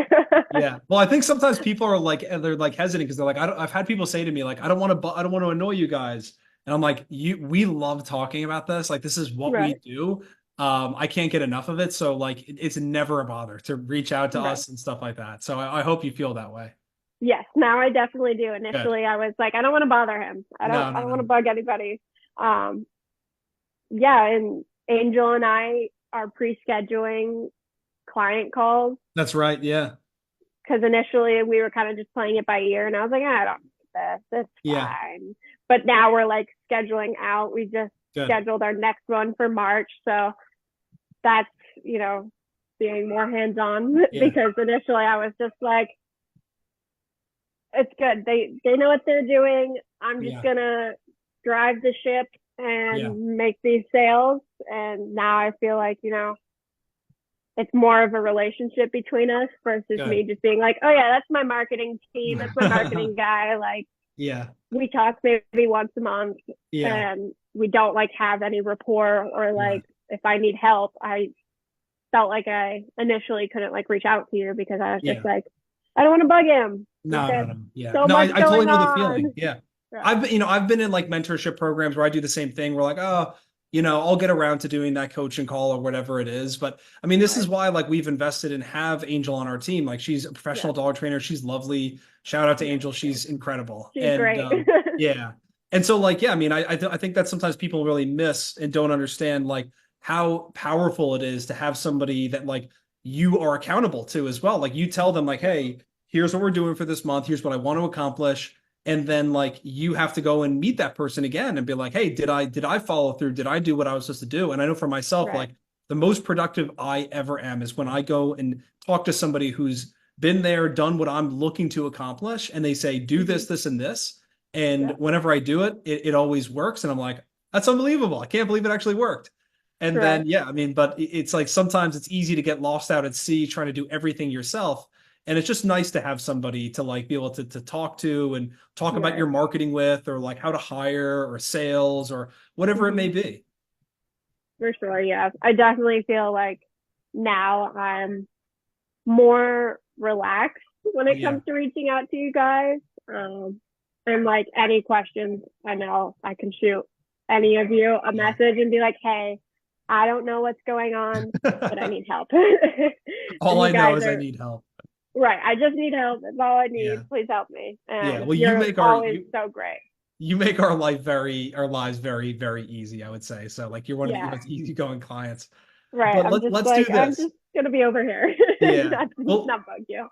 Yeah. Well, I think sometimes people are like they're like hesitant because they're like, I've had people say to me like, I don't want to annoy you guys. And I'm like, we love talking about this. Like this is what we Right. do. I can't get enough of it. So like it's never a bother to reach out to Right. us and stuff like that. So I hope you feel that way. Yes, now I definitely do. Good. Initially, I was like, I don't want to bother him. I don't. No, I no, don't want no. to bug anybody. Um, yeah, and Angel and I are pre-scheduling client calls That's right. Yeah. because initially we were kind of just playing it by ear, and I was like, I don't need this. It's Yeah. fine. But now we're like scheduling out. We just Good. scheduled our next one for March, so that's being more hands-on Yeah. because initially I was just like, it's good. They know what they're doing. I'm just Yeah. gonna drive the ship Yeah. and make these sales. And now I feel like, it's more of a relationship between us versus Good. me just being like, oh yeah, that's my marketing team, that's my marketing guy. Like Yeah. we talk maybe once a month Yeah. and we don't like have any rapport or Yeah. like if I need help, I felt like I initially couldn't like reach out to you because I was Yeah. just like, I don't want to bug him. No, no, There's no. Yeah. so No, much I totally going know the on. feeling. Yeah. Right. I've been in like mentorship programs where I do the same thing. We're like, oh, I'll get around to doing that coaching call or whatever it is. But I mean, this is Right. why like we've invested and have Angel on our team. Like she's a Yeah. professional dog trainer. She's lovely. Shout out to Yeah. Angel. She's incredible. She's And great. yeah. And so like, yeah, I mean, I think that sometimes people really miss and don't understand like how powerful it is to have somebody that like you are accountable to as well. Like you tell them like, hey, here's what we're doing for this month. Here's what I want to accomplish. And then like you have to go and meet that person again and be like, hey, did I follow through? Did I do what I was supposed to do? And I know for myself, Right. like the most productive I ever am is when I go and talk to somebody who's been there, done what I'm looking to accomplish, and they say, do this, this, and this. And Yeah. whenever I do it, it always works. And I'm like, that's unbelievable. I can't believe it actually worked. And then, Right. yeah, I mean, but it's like sometimes it's easy to get lost out at sea trying to do everything yourself. And it's just nice to have somebody to like be able to talk to and talk about your Right. marketing with, or like how to hire or sales or whatever it may be. For sure. Yeah. I definitely feel like now I'm more relaxed when it Yeah. comes to reaching out to you guys. And like any questions, I know I can shoot any of you a Yeah. message and be like, hey, I don't know what's going on, but I need help. All And I you know guys is I are need help. Right. I just need help. That's all I Yeah. need. Please help me. Yeah. And Well, you you're make always so great. you make our lives very, very easy, I would say. So like you're one of the Yeah. most easygoing clients. Right. But I'm just let's do like, I'm this. just gonna be over here. Yeah. not Well, not bug you.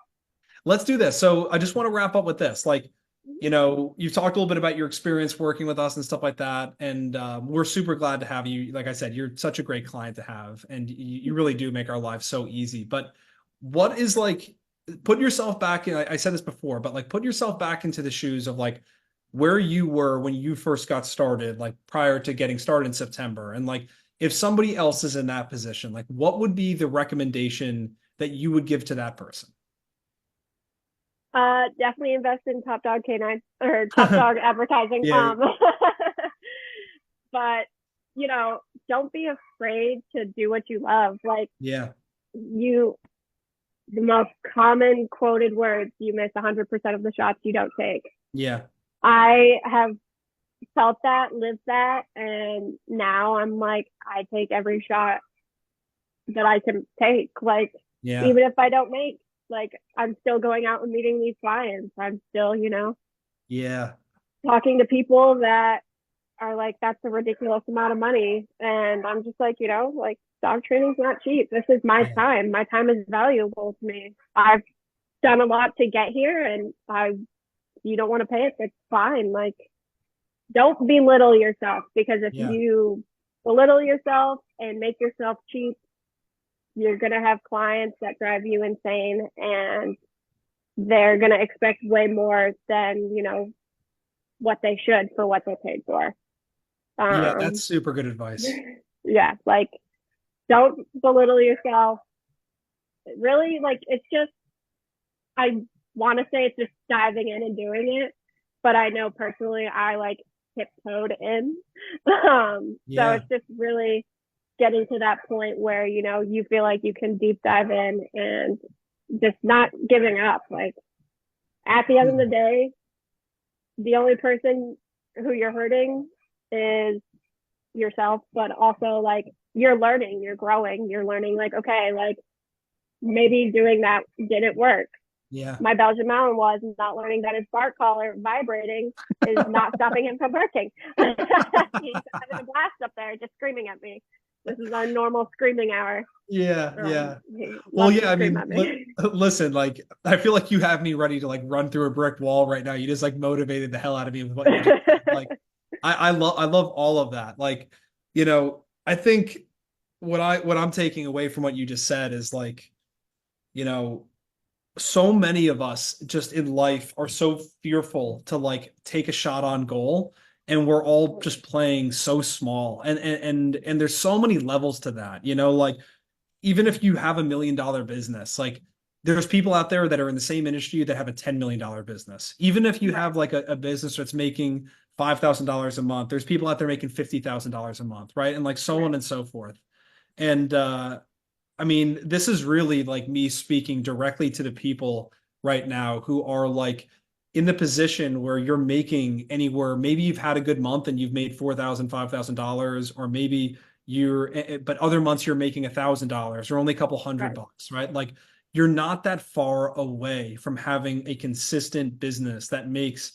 let's do this. So I just want to wrap up with this. Like, you've talked a little bit about your experience working with us and stuff like that. And we're super glad to have you. Like I said, you're such a great client to have, and you really do make our lives so easy. But what is like, put yourself back in, I said this before, but like put yourself back into the shoes of like where you were when you first got started, like prior to getting started in September. And like, if somebody else is in that position, like what would be the recommendation that you would give to that person? Definitely invest in Top Dog Canine or Top Dog advertising. Yeah, But don't be afraid to do what you love. Like yeah, you, the most common quoted words, you miss 100% of the shots you don't take. yeah, I have felt that, lived that, and now I'm like, I take every shot that I can take. Like, yeah, even if I don't make, like, I'm still going out and meeting these clients. I'm still, yeah, talking to people that are like, that's a ridiculous amount of money. And I'm just like, like dog training's not cheap. This is my yeah, time. My time is valuable to me. I've done a lot to get here, and you don't want to pay it, it's fine. Like, don't belittle yourself, because if yeah, you belittle yourself and make yourself cheap, you're going to have clients that drive you insane, and they're going to expect way more than, what they should for what they paid for. yeah. That's Um, super good advice. yeah, like don't belittle yourself. Really, like it's just, I want to say it's just diving in and doing it, but I know personally I like tiptoed in. So Yeah, it's just really getting to that point where you feel like you can deep dive in and just not giving up. Like at the end of the mm, day, the only person who you're hurting is yourself, but also like you're growing, you're learning like, okay, like maybe doing that didn't work. yeah, My Belgian Mountain was not learning that his bark collar vibrating is not stopping him from barking. He's having a blast up there, just screaming at me. This is our normal screaming hour. yeah, yeah. He Well, loves to yeah. I scream mean, at me. listen, like I feel like you have me ready to like run through a brick wall right now. You just like motivated the hell out of me with what you just said. Like, I love all of that. Like, I think what I'm taking away from what you just said is like, you know, so many of us just in life are so fearful to like take a shot on goal, and we're all just playing so small, and there's so many levels to that, like even if you have $1 million business, like there's people out there that are in the same industry that have a $10 million business. Even if you Right, have like a business that's making $5,000 a month, there's people out there making $50,000 a month, right? And like so on right, and so forth. And I mean, this is really like me speaking directly to the people right now who are like in the position where you're making anywhere. Maybe you've had a good month and you've made $4,000, $5,000, or maybe but other months you're making $1,000 or only a couple hundred right. bucks, right? Like you're not that far away from having a consistent business that makes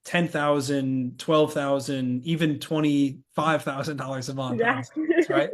10,000, 12,000, even $25,000 a month Yeah. on sales, right?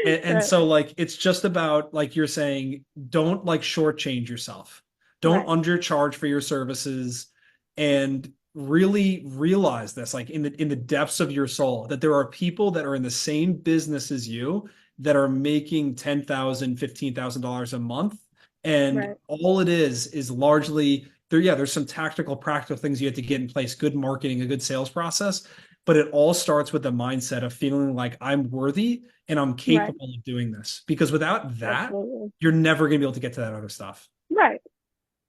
And Right, so like it's just about like you're saying, don't like shortchange yourself. Don't right, undercharge for your services, and really realize this like in the depths of your soul that there are people that are in the same business as you that are making 10,000, $15,000 a month. And right, all it is largely there. Yeah, there's some tactical, practical things you have to get in place, good marketing, a good sales process. But it all starts with the mindset of feeling like I'm worthy and I'm right. capable of doing this. Because without that, Absolutely. you're never going to be able to get to that other stuff. Right.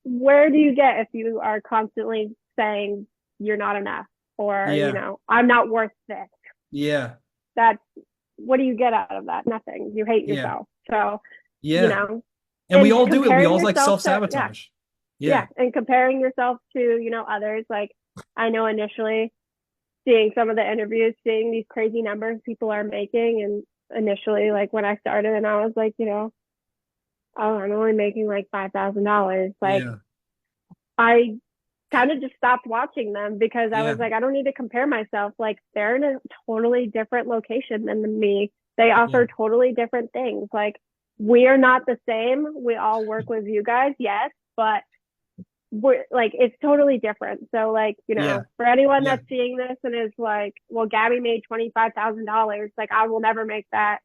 Where do you get if you are constantly saying you're not enough, or Yeah. I'm not worth this? Yeah. That's, what do you get out of that? Nothing. You hate Yeah. yourself. So you Yeah. know And we and all do it. We comparing all like yourself to, yeah, self-sabotage. yeah, Yeah. and comparing yourself to others. Like, I know initially seeing some of the interviews, seeing these crazy numbers people are making, and initially, like when I started, and I was like, oh, I'm only making like $5,000. Like Yeah. I kind of just stopped watching them because I Yeah. was like, I don't need to compare myself. Like they're in a totally different location than me. They Yeah. offer totally different things. Like we are not the same. We all work with you guys, yes, but we're like it's totally different. So like, Yeah. for anyone Yeah. that's seeing this and is like, well, Gabby made $25,000, like I will never make that.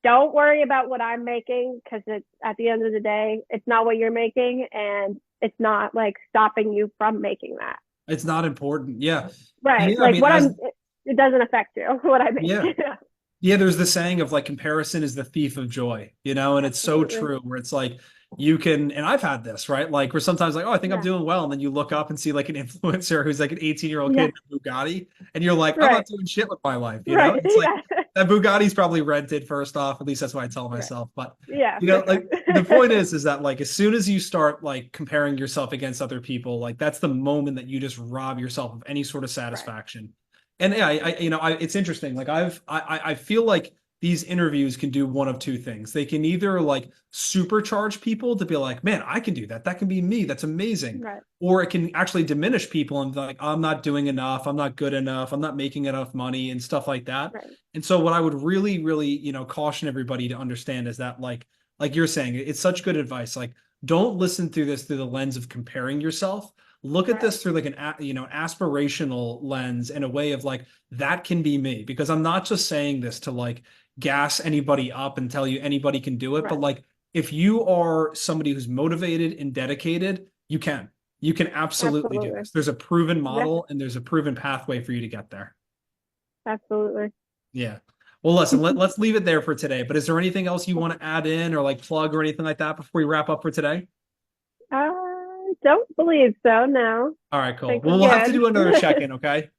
Don't worry about what I'm making because it's at the end of the day, it's not what you're making and it's not like stopping you from making that. It's not important. Yeah. And Right. yeah, I Like mean, what as, it doesn't affect you, what I make. yeah. Yeah, there's the saying of like comparison is the thief of joy, and it's so Absolutely. true where it's like you can, and I've had this, right? Like where sometimes like, oh, I think I'm Yeah. doing well. And then you look up and see like an influencer who's like an 18-year-old Yeah. kid in a Bugatti, and you're like, I'm Right. not doing shit with my life. Right. It's like Yeah. that Bugatti's probably rented first off, at least that's what I tell Right. myself. But Yeah, for sure. like the point is that like as soon as you start like comparing yourself against other people, like that's the moment that you just rob yourself of any sort of Right. satisfaction. And yeah, it's interesting. Like I feel like these interviews can do one of two things. They can either like supercharge people to be like, man, I can do that. That can be me. That's amazing. Right. Or it can actually diminish people and be like, I'm not doing enough. I'm not good enough. I'm not making enough money and stuff like that. Right. And so what I would really, really, caution everybody to understand is that like you're saying, it's such good advice. Like, don't listen through this through the lens of comparing yourself. Look at Right. this through like an aspirational lens and a way of like that can be me, because I'm not just saying this to like gas anybody up and tell you anybody can do it, but Right. like if you are somebody who's motivated and dedicated, you can absolutely do Absolutely. this. There's a proven Yeah. model and there's a proven pathway for you to get there. Absolutely. Yeah. Well, listen, let's leave it there for today. But is there anything else you want to add in or like plug or anything like that before we wrap up for today? I don't believe so. No. All right, I cool. think Well, we're we'll have to do another good. check-in, okay?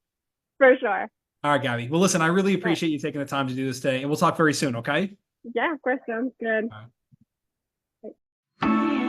For sure. All right, Gabby. Well, listen, I really Right. appreciate you taking the time to do this today, and we'll talk very soon, okay? Yeah, of course. Sounds good. All right.